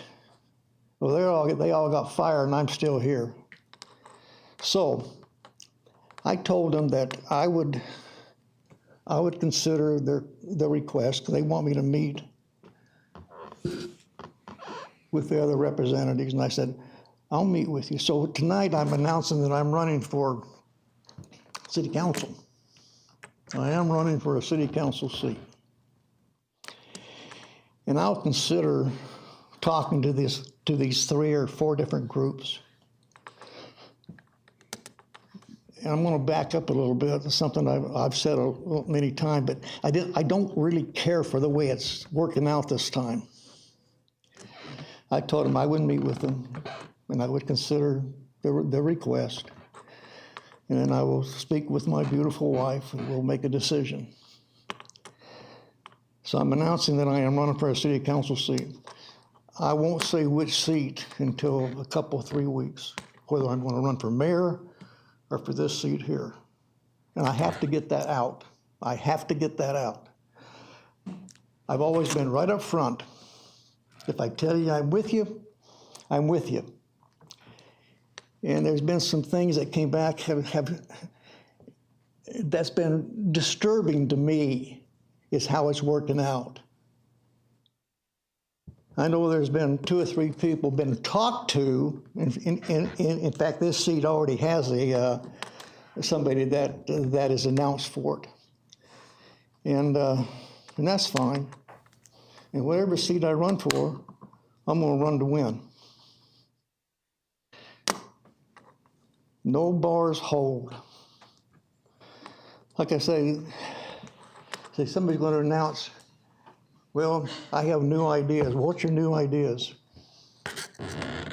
Well, they all got fired, and I'm still here. So I told them that I would consider their request, because they want me to meet with the other representatives, and I said, I'll meet with you. So tonight I'm announcing that I'm running for city council. I am running for a city council seat. And I'll consider talking to these 3 or 4 different groups. And I'm going to back up a little bit. It's something I've said many times, but I don't really care for the way it's working out this time. I told them I would meet with them, and I would consider their request. And then I will speak with my beautiful wife, and we'll make a decision. So I'm announcing that I am running for a city council seat. I won't say which seat until a couple, 3 weeks, whether I'm going to run for mayor or for this seat here. And I have to get that out. I have to get that out. I've always been right up front. If I tell you I'm with you, I'm with you. And there's been some things that came back that's been disturbing to me, is how it's working out. I know there's been 2 or 3 people been talked to. In fact, this seat already has somebody that is announced for it. And that's fine. And whatever seat I run for, I'm going to run to win. No bars hold. Like I say somebody's going to announce, well, I have new ideas. What's your new ideas?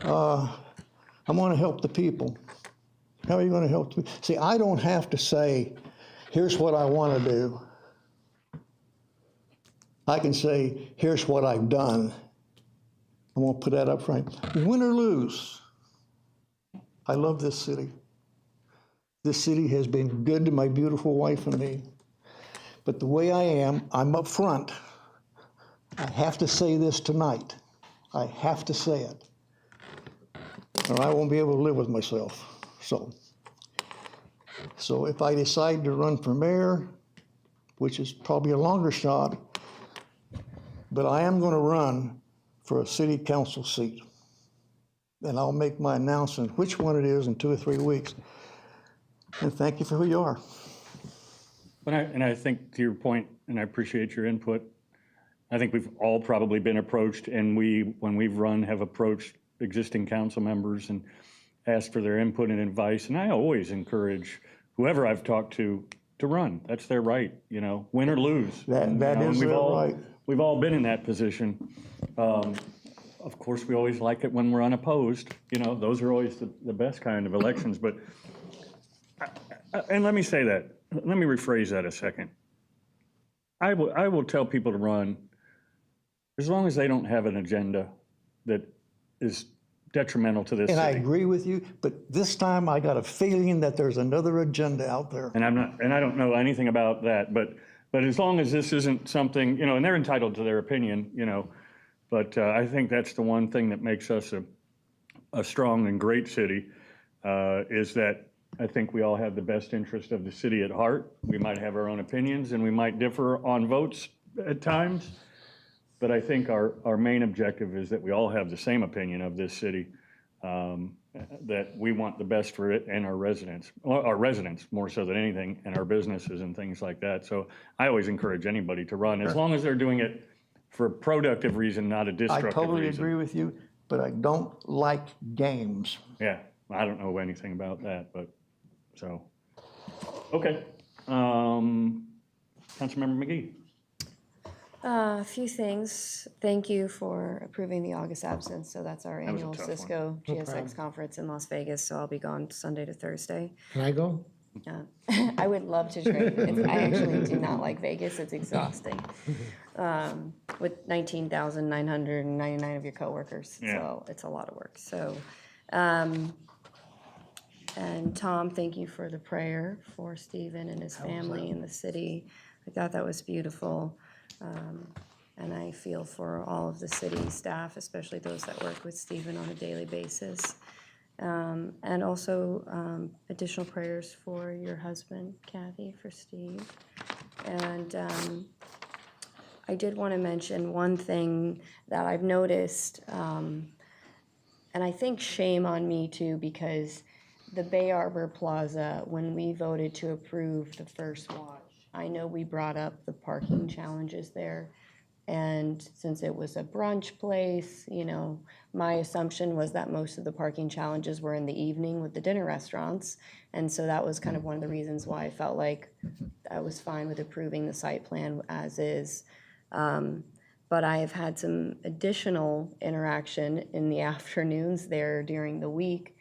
I want to help the people. How are you going to help? See, I don't have to say, here's what I want to do. I can say, here's what I've done. I won't put that up front. Win or lose, I love this city. This city has been good to my beautiful wife and me. But the way I am, I'm up front. I have to say this tonight. I have to say it. Or I won't be able to live with myself. So if I decide to run for mayor, which is probably a longer shot, but I am going to run for a city council seat. And I'll make my announcement which one it is in 2 or 3 weeks. And thank you for who you are. And I think to your point, and I appreciate your input, I think we've all probably been approached, and when we've run, have approached existing council members and asked for their input and advice. And I always encourage whoever I've talked to run. That's their right, win or lose. That is their right. We've all been in that position. Of course, we always like it when we're unopposed. Those are always the best kind of elections. But and let me say that. Let me rephrase that a second. I will tell people to run as long as they don't have an agenda that is detrimental to this And city. I agree with you, but this time I got a feeling that there's another agenda out there. And I don't know anything about that, but as long as this isn't something, and they're entitled to their opinion, but I think that's the one thing that makes us a strong and great city, is that I think we all have the best interest of the city at heart. We might have our own opinions and we might differ on votes at times, but I think our main objective is that we all have the same opinion of this city, that we want the best for it and our residents more so than anything, and our businesses and things like that. So I always encourage anybody to run, as long as they're doing it for a productive reason, not a destructive reason. I totally agree with you, but I don't like games. Yeah, I don't know anything about that, but so, okay. Councilmember McGee. A few things. Thank you for approving the August absence. So that's our That was a annual tough Cisco No GSX problem. conference in Las Vegas. So I'll be gone Sunday to Thursday. Can I go? I would love to trade. I actually do not like Vegas. It's exhausting. With 19,999 of your coworkers. Yeah. So it's a lot of work. So, and Tom, thank you for the prayer for Stephen and his family and the city. I thought that was beautiful. And I feel for all of the city staff, especially those that work with Stephen on a daily basis. And also additional prayers for your husband, Kathy, for Steve. And I did want to mention one thing that I've noticed, and I think shame on me too, because the Bay Arbor Plaza, when we voted to approve the first watch, I know we brought up the parking challenges there. And since it was a brunch place, you know, my assumption was that most of the parking challenges were in the evening with the dinner restaurants. And so that was kind of one of the reasons why I felt like I was fine with approving the site plan as is. But I have had some additional interaction in the afternoons there during the week,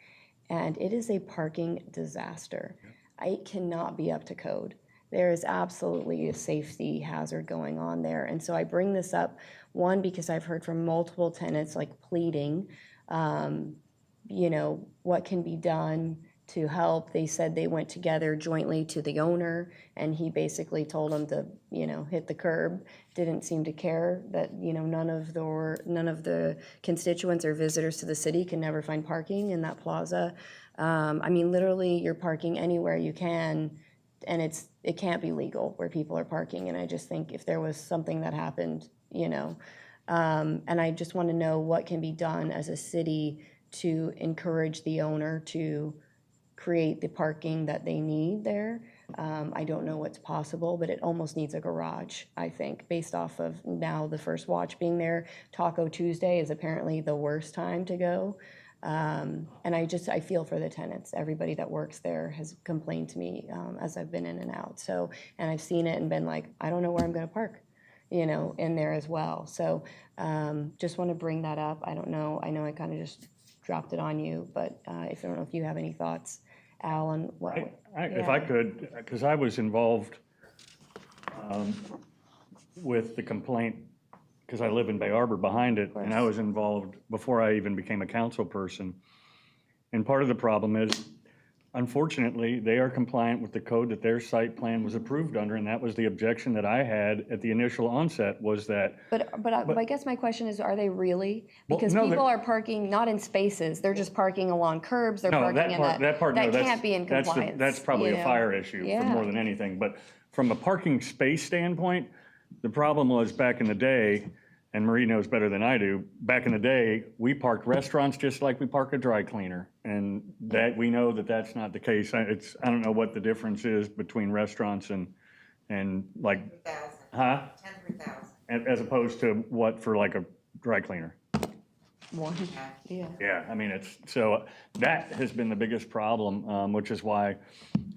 and it is a parking disaster. It cannot be up to code. There is absolutely a safety hazard going on there. And so I bring this up, one, because I've heard from multiple tenants like pleading, you know, what can be done to help. They said they went together jointly to the owner, and he basically told them to, you know, hit the curb. Didn't seem to care that, you know, none of the constituents or visitors to the city can never find parking in that plaza. I mean, literally, you're parking anywhere you can, and it can't be legal where people are parking. And I just think if there was something that happened, you know, and I just want to know what can be done as a city to encourage the owner to create the parking that they need there. I don't know what's possible, but it almost needs a garage, I think, based off of now the first watch being there. Taco Tuesday is apparently the worst time to go. And I feel for the tenants. Everybody that works there has complained to me as I've been in and out. So, and I've seen it and been like, I don't know where I'm going to park, you know, in there as well. So just want to bring that up. I don't know. I know I kind of just dropped it on you, but I don't know if you have any thoughts, Al, on what. If I could, because I was involved with the complaint, because I live in Bay Arbor behind it, and I was involved before I even became a council person. And part of the problem is, unfortunately, they are compliant with the code that their site plan was approved under, and that was the objection that I had at the initial onset, was that. But I guess my question is, are they really? Because Well, no, people are parking not in spaces, they're just parking along curbs, they're No, parking in a, that can't be in compliance. That's probably you a know? fire issue Yeah. more than anything. But from a parking space standpoint, the problem was back in the day, and Marie knows better than I do, back in the day, we parked restaurants just like we park a dry cleaner. And that we know that that's not the case. I don't know what the difference is between restaurants and like, 10,000. 10,000. as opposed to what for like a dry cleaner. One, yeah. Yeah, I mean, so that has been the biggest problem, which is why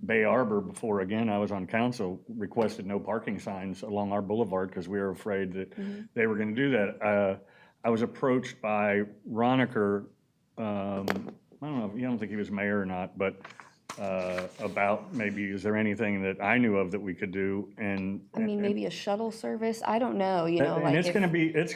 Bay Arbor, before, again, I was on council, requested no parking signs along our boulevard because we were afraid that they were going to do that. I was approached by Roniker, I don't think he was mayor or not, but about maybe, is there anything that I knew of that we could do? And I mean, maybe a shuttle service, I don't know, you know, and like it's if-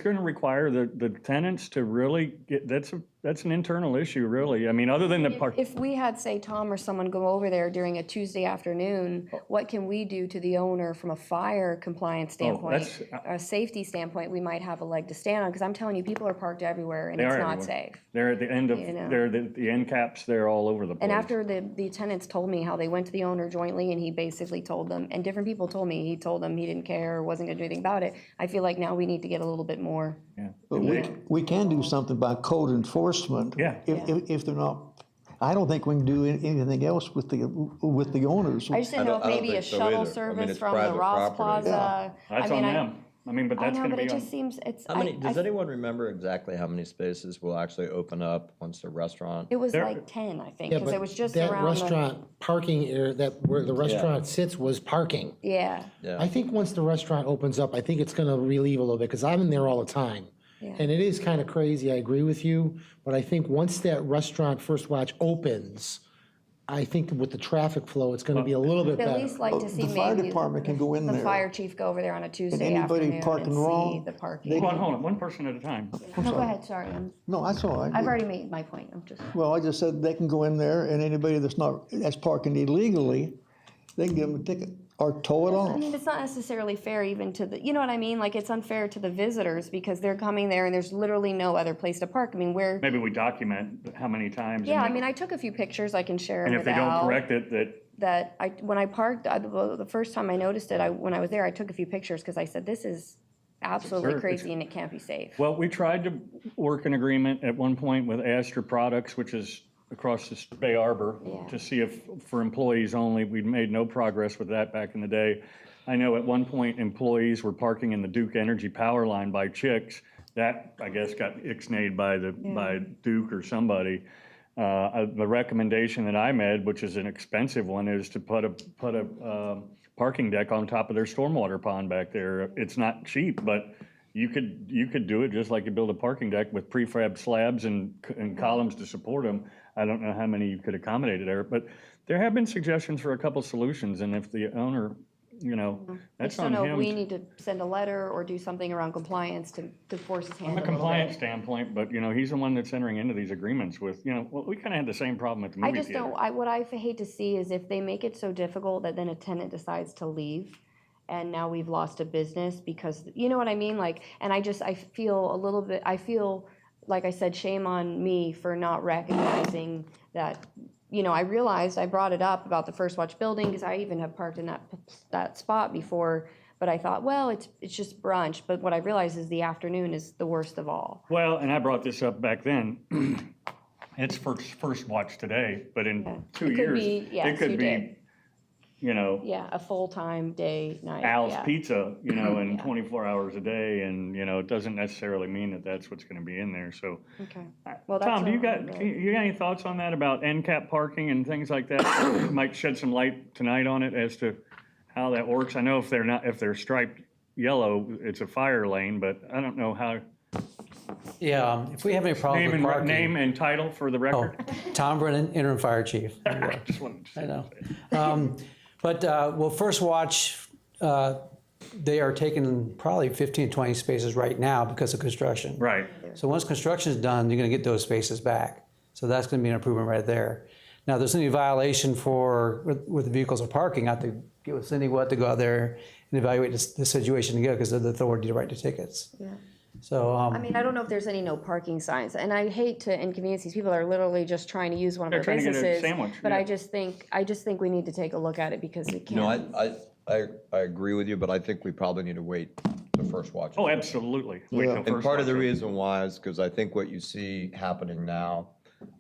going to require the tenants to really get, that's an internal issue, really. I mean, other than the park. If we had, say, Tom or someone go over there during a Tuesday afternoon, what can we do to the owner from a fire compliance standpoint? A safety standpoint, we might have a leg to stand on, because I'm telling you, people are parked everywhere and They it's are not everywhere. safe. They're at the end of, You know. they're the end caps, they're all over the place. And after the tenants told me how they went to the owner jointly and he basically told them, and different people told me, he told them he didn't care or wasn't gonna do anything about it, I feel like now we need to get a little bit more. Yeah. But we can do something by code enforcement. Yeah. If they're not, I don't think we can do anything else with the owners. I just didn't know if maybe a shuttle service from the Ross Plaza. That's I mean, on them. I mean, but that's I know, going to but be it on. just seems, it's. How many, does anyone remember exactly how many spaces will actually open up once the restaurant? It was like 10, I think, Yeah, because but it was just that around restaurant parking area, where the restaurant sits was parking. Yeah. I think once the restaurant opens up, I think it's gonna relieve a little bit, because I'm in there all the time. Yeah. And it is kind of crazy, I agree with you, but I think once that restaurant First Watch opens, I think with the traffic flow, it's gonna be a little bit I'd at better. least like to see The fire maybe department can go in the there. fire chief go over there on a Tuesday anybody afternoon parking and see wrong, the parking. Hold on, one person at a time. No, go ahead, sorry. No, that's all right. I've already made my point. I'm just. Well, I just said they can go in there, and anybody that's parking illegally, they can give them a ticket or tow it I off. mean, it's not necessarily fair even to the, you know what I mean? Like, it's unfair to the visitors because they're coming there and there's literally no other place to park. I mean, where, Maybe we document how many times. yeah, I and mean, I took a few pictures I can share and with if they don't Al. correct it, That when I parked, well, the first time I noticed it, when I was there, I took a few pictures because I said, this is absolutely absurd. crazy and it can't be safe. Well, we tried to work an agreement at one point with Astor Products, which is across the Bay Arbor, to see if, for employees only, we'd made no progress with that back in the day. I know at one point, employees were parking in the Duke Energy power line by Chicks. That, I guess, got ixnayed by Duke or somebody. The recommendation that I made, which is an expensive one, is to put a parking deck on top of their stormwater pond back there. It's not cheap, but you could do it just like you build a parking deck with prefab slabs and columns to support them. I don't know how many you could accommodate there, but there have been suggestions for a couple solutions, and if the owner, that's on him. We need to send a letter or do something around compliance to force his hand From a a little compliance bit. standpoint, but, he's the one that's entering into these agreements with, well, we kind of had the same problem at the I movie just theater. don't, what I hate to see is if they make it so difficult that then a tenant decides to leave and now we've lost a business because, you know what I mean? Like, and I feel a little bit, like I said, shame on me for not recognizing that, I realized I brought it up about the First Watch building because I even have parked in that spot before, but I thought, well, it's just brunch. But what I realized is the afternoon is the worst of all. Well, and I brought this up back then. It's first watch today, but in 2 years, it could be, Yeah, a full-time day, night. Al's yeah. Pizza, in 24 hours a day, and, it doesn't necessarily mean that that's what's going to be in there, so. Okay. Well, that's Tom, do you got really- you got any thoughts on that about end cap parking and things like that? Might shed some light tonight on it as to how that works. I know if they're striped yellow, it's a fire lane, but I don't know how. Yeah, if we have any problem with parking. Name and title for the record. Tom Brennan, interim fire chief. Just wanted to say I know. Well, First Watch, they are taking probably 15, 20 spaces right now because of construction. Right. So once construction is done, you're going to get those spaces back. So that's going to be an improvement right there. Now, if there's any violation where the vehicles are parking, I have to get with Cindy, we'll have to go out there and evaluate the situation together because they're the authority to write the tickets. Yeah. So, I mean, I don't know if there's any no parking signs, and I hate to inconvenience these people that are literally just trying to use one of They're our trying to get a businesses. sandwich, But yeah. I just think we need to take a look at it because we can't. I agree with you, but I think we probably need to wait the First Watch. Oh, absolutely. Wait till And first part of the watch. reason why is because I think what you see happening now,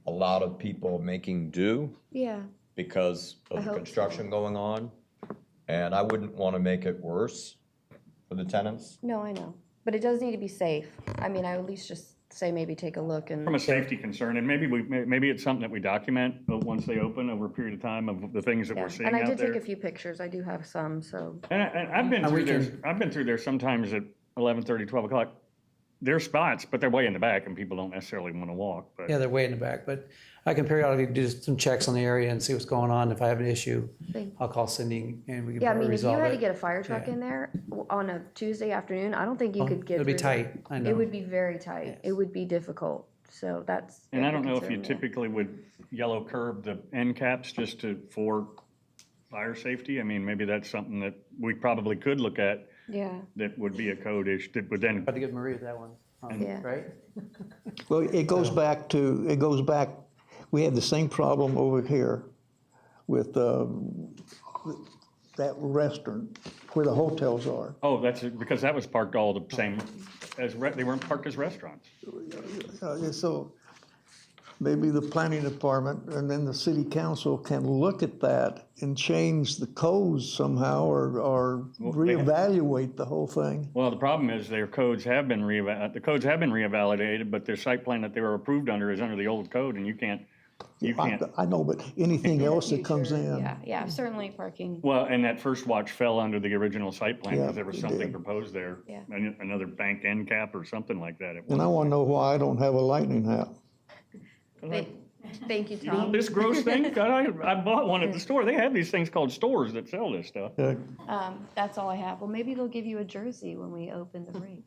a lot of people making do Yeah. because I of the hope construction going on. And I wouldn't want to make it worse for the tenants. No, I know, but it does need to be safe. I mean, I would at least just say maybe take a look and. From a safety concern, and maybe it's something that we document once they open over a period of time of the things that Yeah. we're seeing And I out did there. take a few pictures. I do have some, so. And I've been through there. I've been through there sometimes at 11:30, 12 o'clock. There's spots, but they're way in the back, and people don't necessarily want to walk. But yeah, they're way in the back, but I can periodically do some checks on the area and see what's going on. If I have an issue, I'll call Cindy and we can Yeah, I mean, if you resolve had to it. get a fire truck in there on a Tuesday afternoon, I don't think you could get. It'd be through tight, that. I know. It would be very tight. It would be difficult. So that's. And I the don't know if you concern there. typically would yellow curb the end caps just for fire safety. I mean, maybe that's something that we probably could look at. Yeah. That would be a code issue. That would then. Have to give Maria that one. Yeah. Right? Well, it goes back, we had the same problem over here with that restaurant where the hotels are. Oh, that's because that was parked all the same they weren't parked as restaurants. So maybe the planning department and then the city council can look at that and change the codes somehow or reevaluate the whole thing. Well, the problem is their codes have been reevaluated, but their site plan that they were approved under is under the old code, and you can't. I know, but anything else that comes in. Yeah, certainly parking. Well, and that First Watch fell under the original site plan Yeah, because there was it something did. proposed there. Yeah. Another bank end cap or something like that. And I want to know why I don't have a lightning hat. Thank you, You want Tom. this gross thing? I bought one at the store. They have these things called stores that sell this stuff. That's all I have. Well, maybe they'll give you a jersey when we open the rink.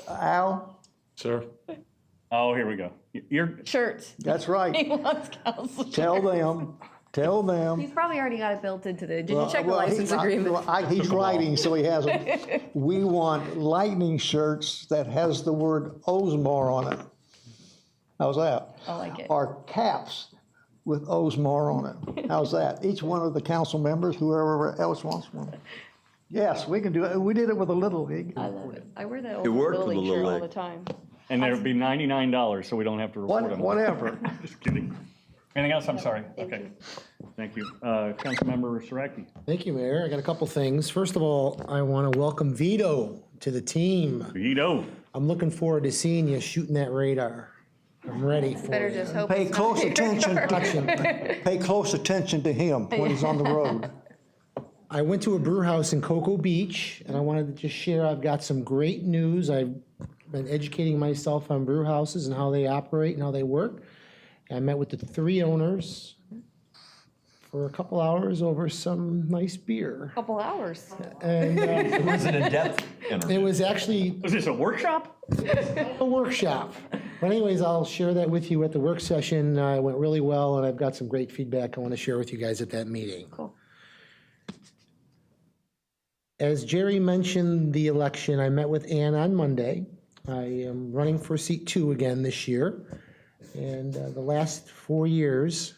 Al, Sir? Oh, here we go. You're Shirts. that's right. He wants council Tell them. He's probably already got it built into the, did you check the Well, license agreement? He's writing, so he has them. We want lightning shirts that has the word Oldsmar on it. How's that? I like it. Or caps with Oldsmar on it. How's that? Each one of the council members, whoever else wants one. Yes, we can do it. We did it with a Little League. I love it. I wear that old It worked Little with the League shirt Little all League. the time. And there'd be $99, so we don't have to report them. Whatever. Just kidding. Anything else? I'm sorry. Okay. Thank you. Councilmember Saraki. Thank you, Mayor. I got a couple things. First of all, I want to welcome Vito to the team. Vito. I'm looking forward to seeing you shooting that radar. I'm ready for Better it. just hope Pay it's not close your attention. car. Pay close attention to him when he's on the road. I went to a brew house in Cocoa Beach, and I wanted to just share, I've got some great news. I've been educating myself on brew houses and how they operate and how they work. I met with the 3 owners for a couple hours over some nice beer. Couple hours. And It was an in-depth interview. it was actually Was this a workshop? a workshop. But anyways, I'll share that with you at the work session. It went really well, and I've got some great feedback I want to share with you guys at that meeting. Cool. As Jerry mentioned the election, I met with Ann on Monday. I am running for seat 2 again this year. And the last 4 years,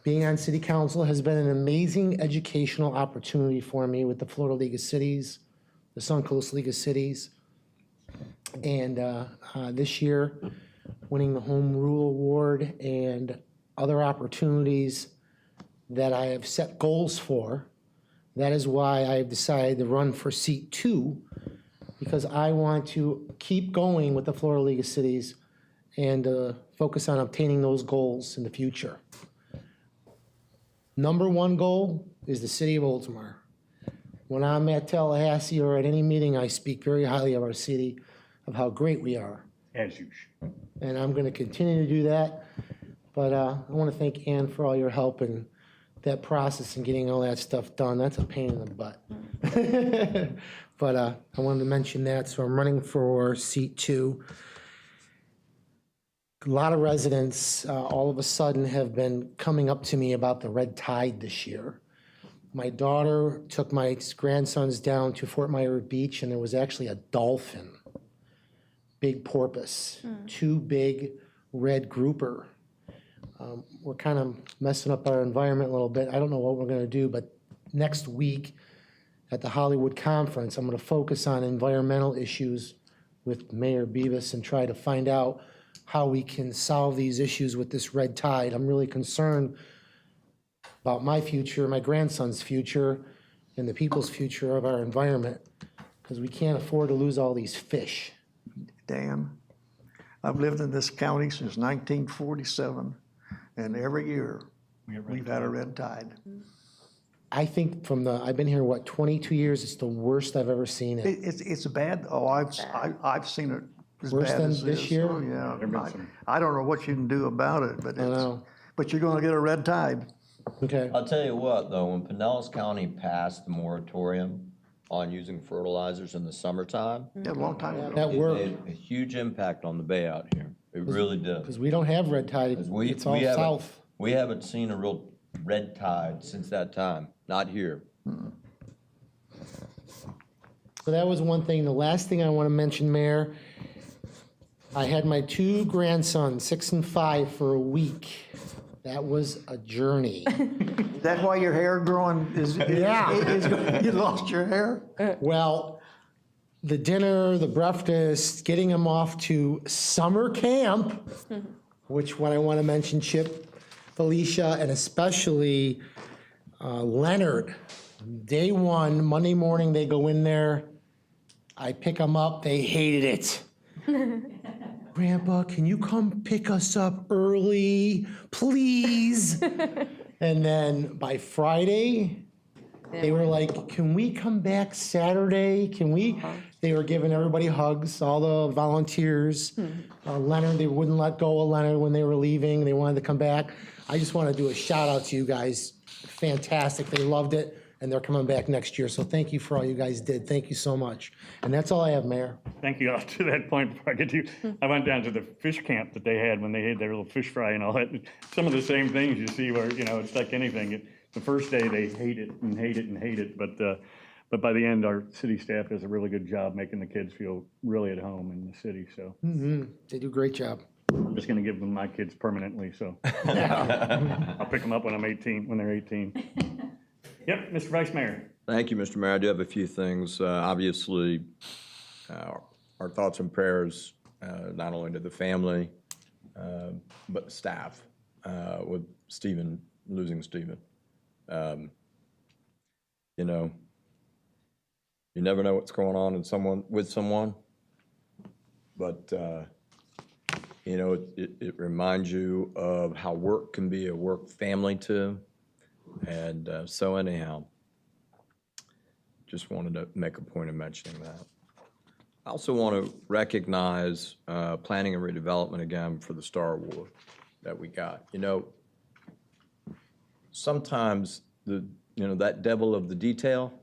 being on city council has been an amazing educational opportunity for me with the Florida League of Cities, the Suncoast League of Cities. And this year, winning the Home Rule Award and other opportunities that I have set goals for. That is why I've decided to run for seat 2, because I want to keep going with the Florida League of Cities and focus on obtaining those goals in the future. Number 1 goal is the city of Oldsmar. When I'm at Tallahassee or at any meeting, I speak very highly of our city, of how great we are. As you should. And I'm going to continue to do that. But I want to thank Ann for all your help in that process and getting all that stuff done. That's a pain in the butt. But I wanted to mention that, so I'm running for seat 2. A lot of residents all of a sudden have been coming up to me about the red tide this year. My daughter took my grandsons down to Fort Myers Beach, and there was actually a dolphin, big porpoise, 2 big red grouper. We're kind of messing up our environment a little bit. I don't know what we're going to do, but next week at the Hollywood Conference, I'm going to focus on environmental issues with Mayor Beavis and try to find out how we can solve these issues with this red tide. I'm really concerned about my future, my grandson's future, and the people's future of our environment, because we can't afford to lose all these fish. Dan, I've lived in this county since 1947, and every year we've had a red tide. I think I've been here, 22 years, it's the worst I've ever seen it. It's bad. Oh, I've seen it as Worse bad than as this year? Oh, yeah. I don't know what you can do about it, but but you're going to get a red tide. Okay. I'll tell you what, though, when Pinellas County passed the moratorium on using fertilizers in the summertime, Yeah, a long time ago. That it worked, made a huge impact on the bay out here. It really did. because we don't have red tide, 'Cause we it's all haven't- south. We haven't seen a real red tide since that time, not here. So that was one thing. The last thing I want to mention, Mayor, I had my 2 grandsons, 6 and 5, for a week. That was a journey. Is that why your hair growing Yeah. you lost your hair? Well, the dinner, the breakfast, getting them off to summer camp, which what I want to mention, Chip, Felicia, and especially Leonard. Day 1, Monday morning, they go in there. I pick them up. They hated it. Grandpa, can you come pick us up early, please? And then by Friday, they were like, can we come back Saturday? Can we? They were giving everybody hugs, all the volunteers. Leonard, they wouldn't let go of Leonard when they were leaving. They wanted to come back. I just want to do a shout out to you guys. Fantastic. They loved it, and they're coming back next year. So thank you for all you guys did. Thank you so much. And that's all I have, Mayor. Thank you. To that point, before I get to you, I went down to the fish camp that they had when they had their little fish fry and all that. Some of the same things you see where, it's like anything. The first day they hate it and hate it and hate it, but by the end, our city staff does a really good job making the kids feel really at home in the city, so. They do a great job. I'm just gonna give them my kids permanently, so. I'll pick them up when they're 18. Yep, Mr. Vice Mayor. Thank you, Mr. Mayor. I do have a few things. Obviously, our thoughts and prayers, not only to the family, but the staff, with losing Stephen. You never know what's going on with someone, but it reminds you of how work can be a work family too. And so anyhow, just wanted to make a point of mentioning that. I also want to recognize Planning and Redevelopment again for the Star Award that we got. Sometimes that devil of the detail,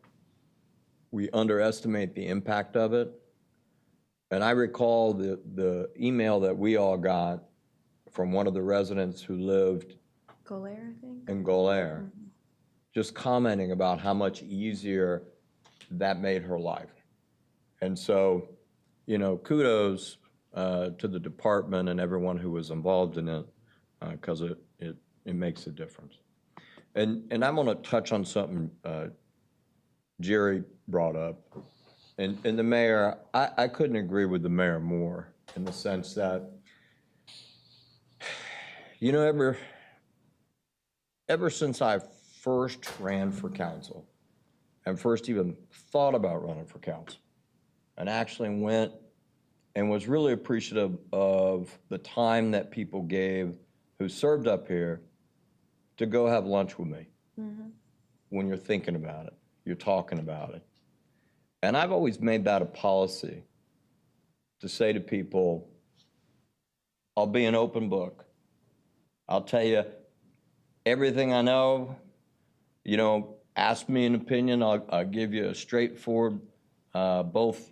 we underestimate the impact of it. And I recall the email that we all got from one of the residents who lived Golair, I think. in Golair, just commenting about how much easier that made her life. And so, kudos to the department and everyone who was involved in it, because it makes a difference. And I'm going to touch on something Jerry brought up. And the mayor, I couldn't agree with the mayor more in the sense that, ever since I first ran for council and first even thought about running for council and actually went and was really appreciative of the time that people gave who served up here to go have lunch with me. When you're thinking about it, you're talking about it. And I've always made that a policy to say to people, I'll be an open book. I'll tell you everything I know. Ask me an opinion. I'll give you a straightforward, both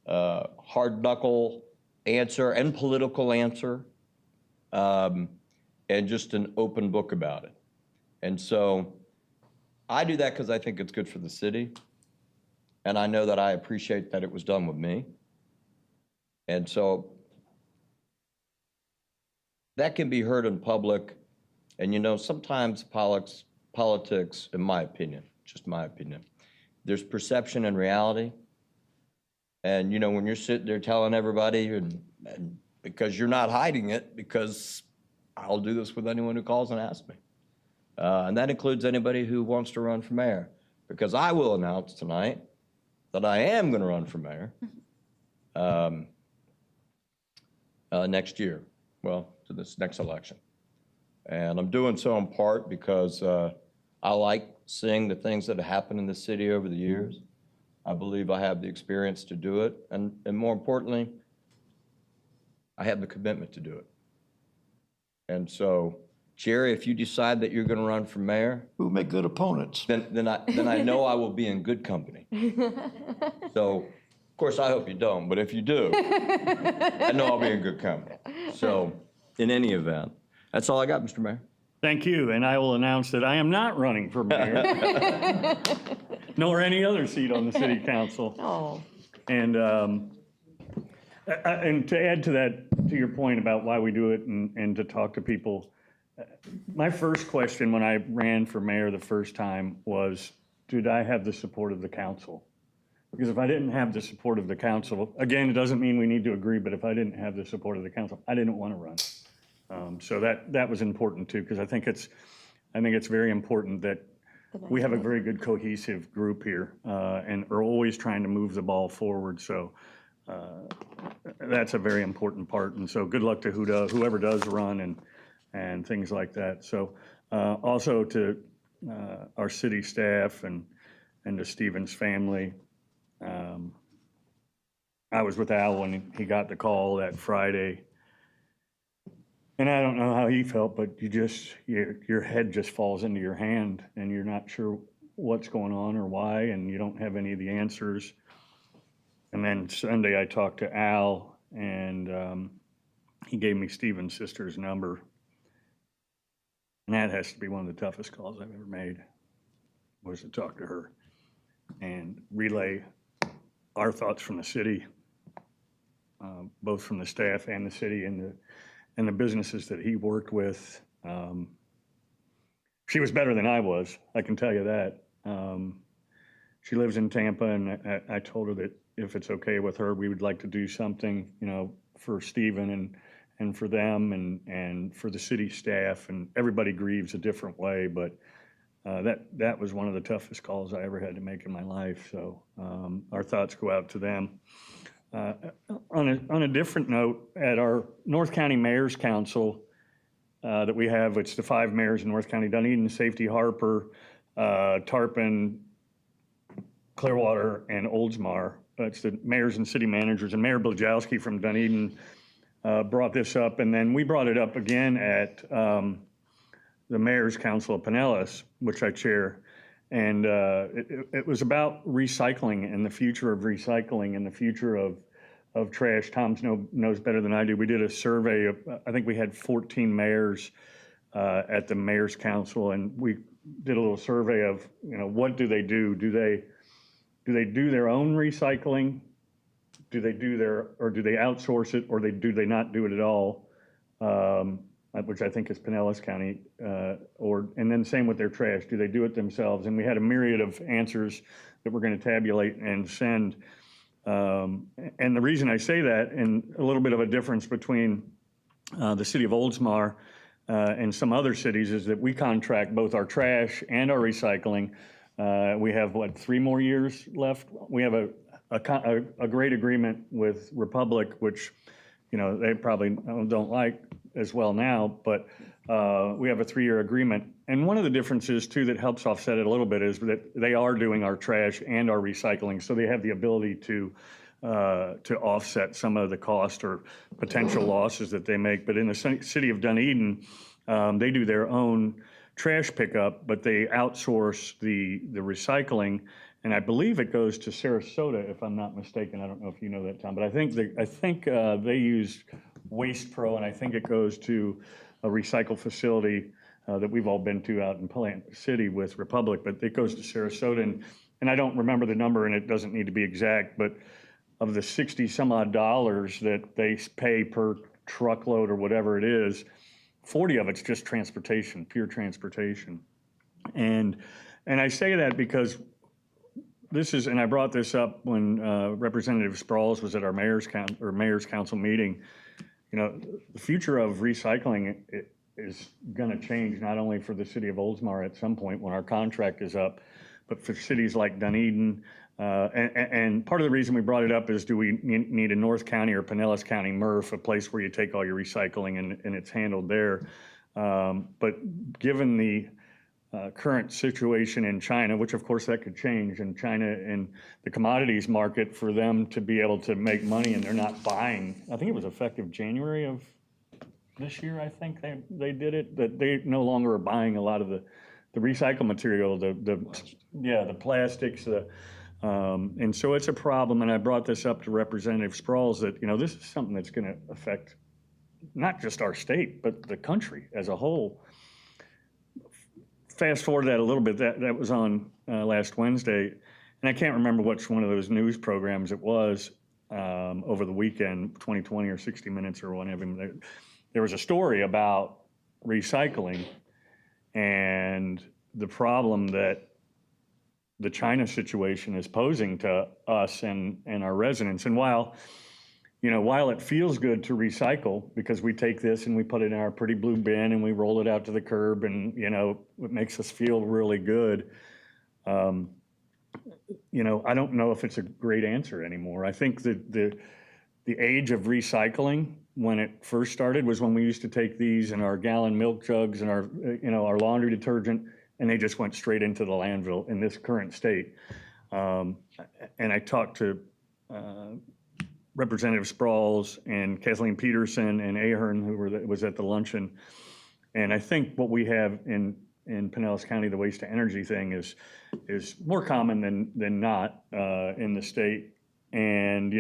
hard knuckle answer and political answer, and just an open book about it. And so I do that because I think it's good for the city. And I know that I appreciate that it was done with me. And so that can be heard in public. And sometimes politics, in my opinion, just my opinion, there's perception and reality. And when you're sitting there telling everybody, and because you're not hiding it, because I'll do this with anyone who calls and asks me. And that includes anybody who wants to run for mayor, because I will announce tonight that I am going to run for mayor next year, to this next election. And I'm doing so in part because I like seeing the things that have happened in the city over the years. I believe I have the experience to do it, and more importantly, I have the commitment to do it. And so, Jerry, if you decide that you're going to run for mayor, Who make good opponents? then I know I will be in good company. So, of course, I hope you don't, but if you do, I know I'll be in good company. So, in any event, that's all I got, Mr. Mayor. Thank you, and I will announce that I am not running for mayor, nor any other seat on the city council. Oh. And to add to that, to your point about why we do it and to talk to people, my first question when I ran for mayor the first time was, did I have the support of the council? Because if I didn't have the support of the council, again, it doesn't mean we need to agree, but if I didn't have the support of the council, I didn't want to run. So that was important too, because I think it's very important that we have a very good cohesive group here and are always trying to move the ball forward. So that's a very important part. And so good luck to whoever does run and things like that. So also to our city staff and to Stephen's family, I was with Al when he got the call that Friday. And I don't know how he felt, but your head just falls into your hand and you're not sure what's going on or why, and you don't have any of the answers. And then Sunday I talked to Al, and he gave me Stephen's sister's number. And that has to be one of the toughest calls I've ever made, was to talk to her and relay our thoughts from the city, both from the staff and the city and the businesses that he worked with. She was better than I was, I can tell you that. She lives in Tampa, and I told her that if it's okay with her, we would like to do something, for Stephen and for them and for the city staff, and everybody grieves a different way, but that was one of the toughest calls I ever had to make in my life. So our thoughts go out to them. On a different note, at our North County Mayor's Council that we have, it's the 5 mayors in North County: Dunedin, Safety, Harper, Tarpon, Clearwater, and Oldsmar. It's the mayors and city managers, and Mayor Blajowski from Dunedin brought this up, and then we brought it up again at the Mayor's Council of Pinellas, which I chair, and it was about recycling and the future of recycling and the future of trash. Tom knows better than I do. We did a survey of, I think we had 14 mayors at the Mayor's Council, and we did a little survey of, what do they do? Do they do their own recycling? Do they outsource it, or do they not do it at all? Which I think is Pinellas County, and then same with their trash. Do they do it themselves? And we had a myriad of answers that we're going to tabulate and send. And the reason I say that, and a little bit of a difference between the city of Oldsmar and some other cities, is that we contract both our trash and our recycling. We have, 3 more years left? We have a great agreement with Republic, which, they probably don't like as well now, but we have a 3-year agreement. And one of the differences, too, that helps offset it a little bit is that they are doing our trash and our recycling, so they have the ability to offset some of the cost or potential losses that they make. But in the city of Dunedin, they do their own trash pickup, but they outsource the recycling. And I believe it goes to Sarasota, if I'm not mistaken. I don't know if you know that, Tom, but I think they use Waste Pro, and I think it goes to a recycle facility that we've all been to out in Plant City with Republic, but it goes to Sarasota. And I don't remember the number, and it doesn't need to be exact, but of the 60 some odd dollars that they pay per truckload or whatever it is, 40 of it's just transportation, pure transportation. And I say that because and I brought this up when Representative Sprouls was at our mayor's council meeting. The future of recycling is going to change, not only for the city of Oldsmar at some point when our contract is up, but for cities like Dunedin. And part of the reason we brought it up is, do we need a North County or Pinellas County MRF, a place where you take all your recycling and it's handled there? But given the current situation in China, which of course that could change, in China and the commodities market, for them to be able to make money, and they're not buying, I think it was effective January of this year, I think they did it, that they no longer are buying a lot of the recycled material, the plastics, and so it's a problem. And I brought this up to Representative Sprouls that, this is something that's going to affect not just our state, but the country as a whole. Fast forward that a little bit, that was on last Wednesday, and I can't remember which one of those news programs it was over the weekend, 2020 or 60 Minutes or one of them. There was a story about recycling and the problem that the China situation is posing to us and our residents. And while it feels good to recycle, because we take this and we put it in our pretty blue bin and we roll it out to the curb, and, it makes us feel really good. I don't know if it's a great answer anymore. I think that the age of recycling, when it first started, was when we used to take these in our gallon milk jugs and our laundry detergent, and they just went straight into the landfill in this current state. And I talked to Representative Sprouls and Kathleen Peterson and Ahern, who was at the luncheon. And I think what we have in Pinellas County, the waste to energy thing is more common than not in the state. And,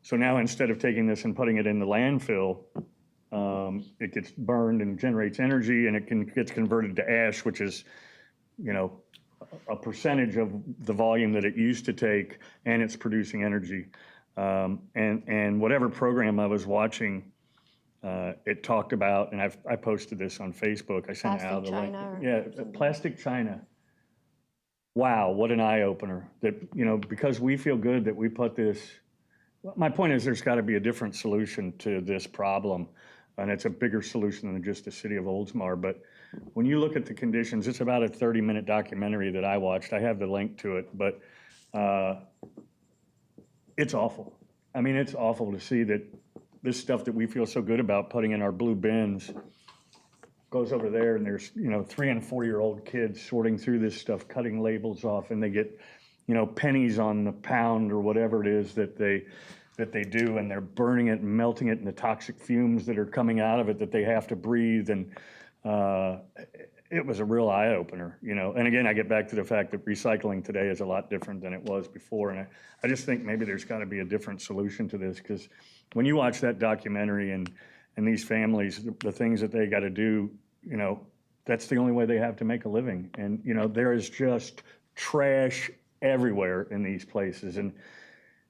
so now instead of taking this and putting it in the landfill, it gets burned and generates energy, and it gets converted to ash, which is, a percentage of the volume that it used to take, and it's producing energy. And whatever program I was watching, it talked about, and I posted this on Facebook. I sent out the link. Yeah, plastic China. Wow, what an eye opener! That because we feel good that we put this. My point is, there's got to be a different solution to this problem, and it's a bigger solution than just the city of Oldsmar. But when you look at the conditions, it's about a 30-minute documentary that I watched. I have the link to it, but it's awful. I mean, it's awful to see that this stuff that we feel so good about putting in our blue bins goes over there, and there's 3 and 4-year-old kids sorting through this stuff, cutting labels off, and they get pennies on the pound or whatever it is that they do, and they're burning it and melting it, and the toxic fumes that are coming out of it that they have to breathe. And it was a real eye opener, And again, I get back to the fact that recycling today is a lot different than it was before. And I just think maybe there's got to be a different solution to this, because when you watch that documentary and these families, the things that they got to do, that's the only way they have to make a living. And, there is just trash everywhere in these places, and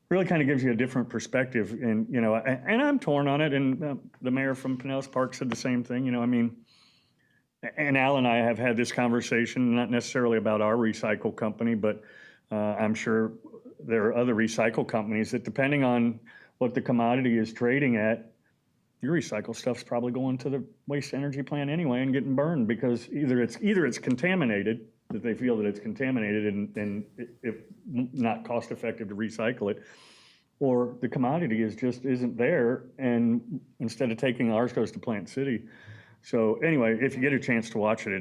really kind of gives you a different perspective. And, and I'm torn on it. And the mayor from Pinellas Park said the same thing, and Al and I have had this conversation, not necessarily about our recycle company, but I'm sure there are other recycle companies that, depending on what the commodity is trading at, your recycle stuff's probably going to the waste energy plant anyway and getting burned, because either it's contaminated, that they feel that it's contaminated and if not cost effective to recycle it, or the commodity isn't there, and instead of taking ours goes to Plant City. So anyway, if you get a chance to watch it,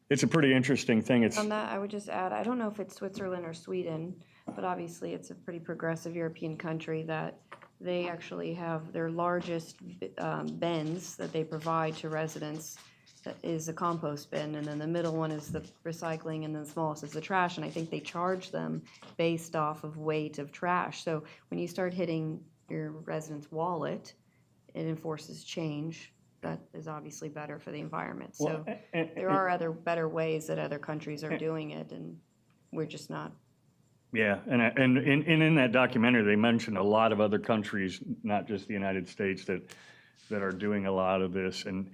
it's a pretty interesting thing. On that, I would just add, I don't know if it's Switzerland or Sweden, but obviously it's a pretty progressive European country that they actually have their largest bins that they provide to residents. That is a compost bin, and then the middle one is the recycling, and then the smallest is the trash. And I think they charge them based off of weight of trash. So when you start hitting your resident's wallet, it enforces change. That is obviously better for the environment. So there are other better ways that other countries are doing it, and we're just not. Yeah, and in that documentary, they mentioned a lot of other countries, not just the United States, that are doing a lot of this. And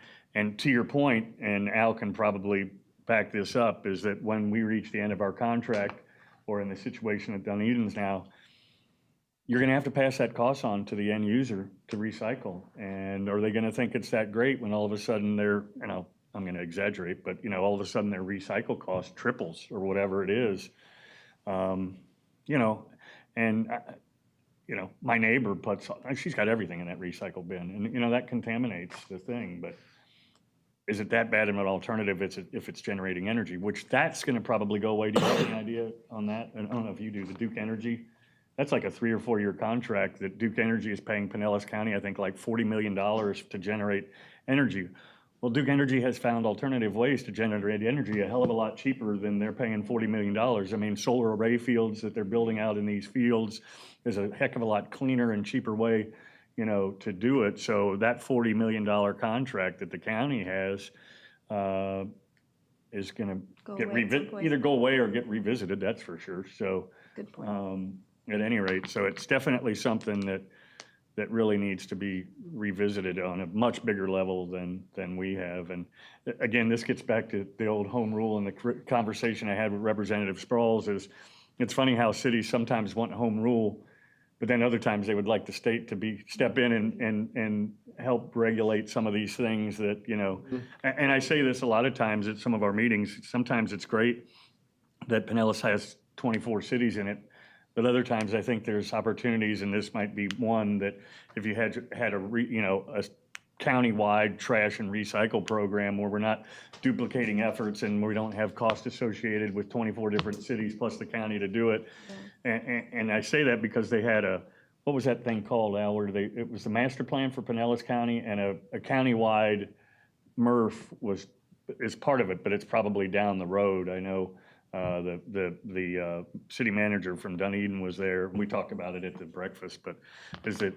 to your point, and Al can probably back this up, is that when we reach the end of our contract, or in the situation at Dunedin's now, you're going to have to pass that cost on to the end user to recycle. And are they going to think it's that great when all of a sudden I'm going to exaggerate, but all of a sudden their recycle cost triples or whatever it is, and my neighbor she's got everything in that recycle bin, and that contaminates the thing. But is it that bad of an alternative if it's generating energy, which that's going to probably go away? Do you have any idea on that? I don't know if you do. The Duke Energy, that's like a 3 or 4 year contract that Duke Energy is paying Pinellas County, I think, like $40 million to generate energy. Well, Duke Energy has found alternative ways to generate energy a hell of a lot cheaper than they're paying $40 million. I mean, solar array fields that they're building out in these fields is a heck of a lot cleaner and cheaper way, to do it. So that $40 million contract that the county has is going to either go away or get revisited, that's for sure. So good point. At any rate, so it's definitely something that really needs to be revisited on a much bigger level than we have. And again, this gets back to the old home rule, and the conversation I had with Representative Sprouls is, it's funny how cities sometimes want home rule, but then other times they would like the state to step in and help regulate some of these things that, and I say this a lot of times at some of our meetings. Sometimes it's great that Pinellas has 24 cities in it, but other times I think there's opportunities, and this might be one, that if you had a county-wide trash and recycle program where we're not duplicating efforts and we don't have cost associated with 24 different cities plus the county to do it. And I say that because they had what was that thing called, Al, where it was the master plan for Pinellas County, and a countywide MRF is part of it, but it's probably down the road. I know the city manager from Dunedin was there. We talked about it at the breakfast, but is it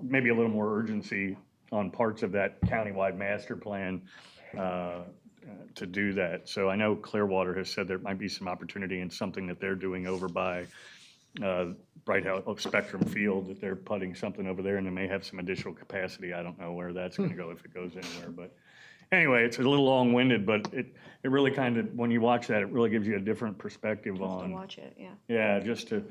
maybe a little more urgency on parts of that countywide master plan to do that? So I know Clearwater has said there might be some opportunity in something that they're doing over by Bright House Spectrum Field, that they're putting something over there, and they may have some additional capacity. I don't know where that's going to go, if it goes anywhere, but anyway, it's a little long-winded, but it really kind of, when you watch that, it really gives you a different perspective on. To watch it, yeah. Yeah, just to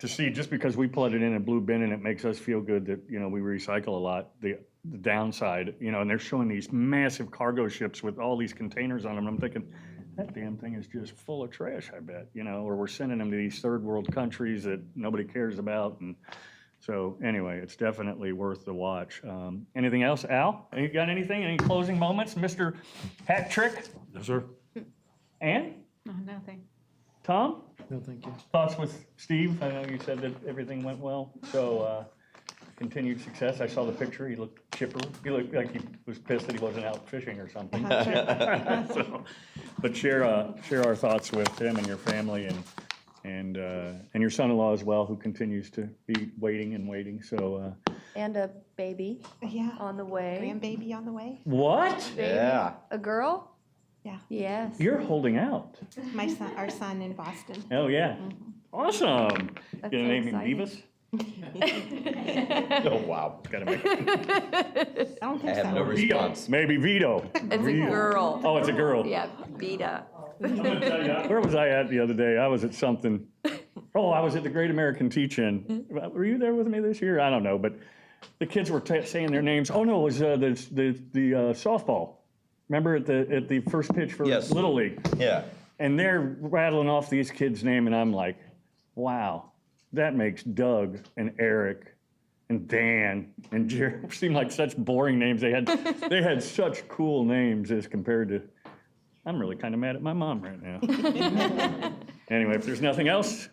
see, just because we put it in a blue bin and it makes us feel good that, you know, we recycle a lot, the downside, you know, and they're showing these massive cargo ships with all these containers on them. I'm thinking, that damn thing is just full of trash, I bet, you know, or we're sending them to these third world countries that nobody cares about. And so anyway, it's definitely worth the watch. Anything else, Al? You got anything? Any closing moments, Mr. Hat Trick? No, sir. Ann? No, nothing. Tom? No, thank you. Thoughts with Steve? I know you said that everything went well, so continued success. I saw the picture. He looked chipper. He looked like he was pissed that he wasn't out fishing or something. So, but share our thoughts with him and your family, and your son-in-law as well, who continues to be waiting. So And a baby on the way. Grandbaby on the way. what? Baby. Yeah. A girl? Yeah. Yes. You're holding out. Our son in Boston. Oh yeah, awesome. That's Gonna so name him exciting. Beavis? Oh, wow. Gotta make I don't think I have so. no response. maybe Vito. It's a girl. Oh, it's a girl. Yeah, Vita. Where was I at the other day? I was at something. Oh, I was at the Great American Teach-In. Were you there with me this year? I don't know, but the kids were saying their names. Oh no, it was the softball. Remember at the first pitch for Yes. Little League? Yeah. And they're rattling off these kids' name, and I'm like, wow, that makes Doug and Eric and Dan and Jerry seem like such boring names. They had such cool names as compared to. I'm really kind of mad at my mom right now. Anyway, if there's nothing else,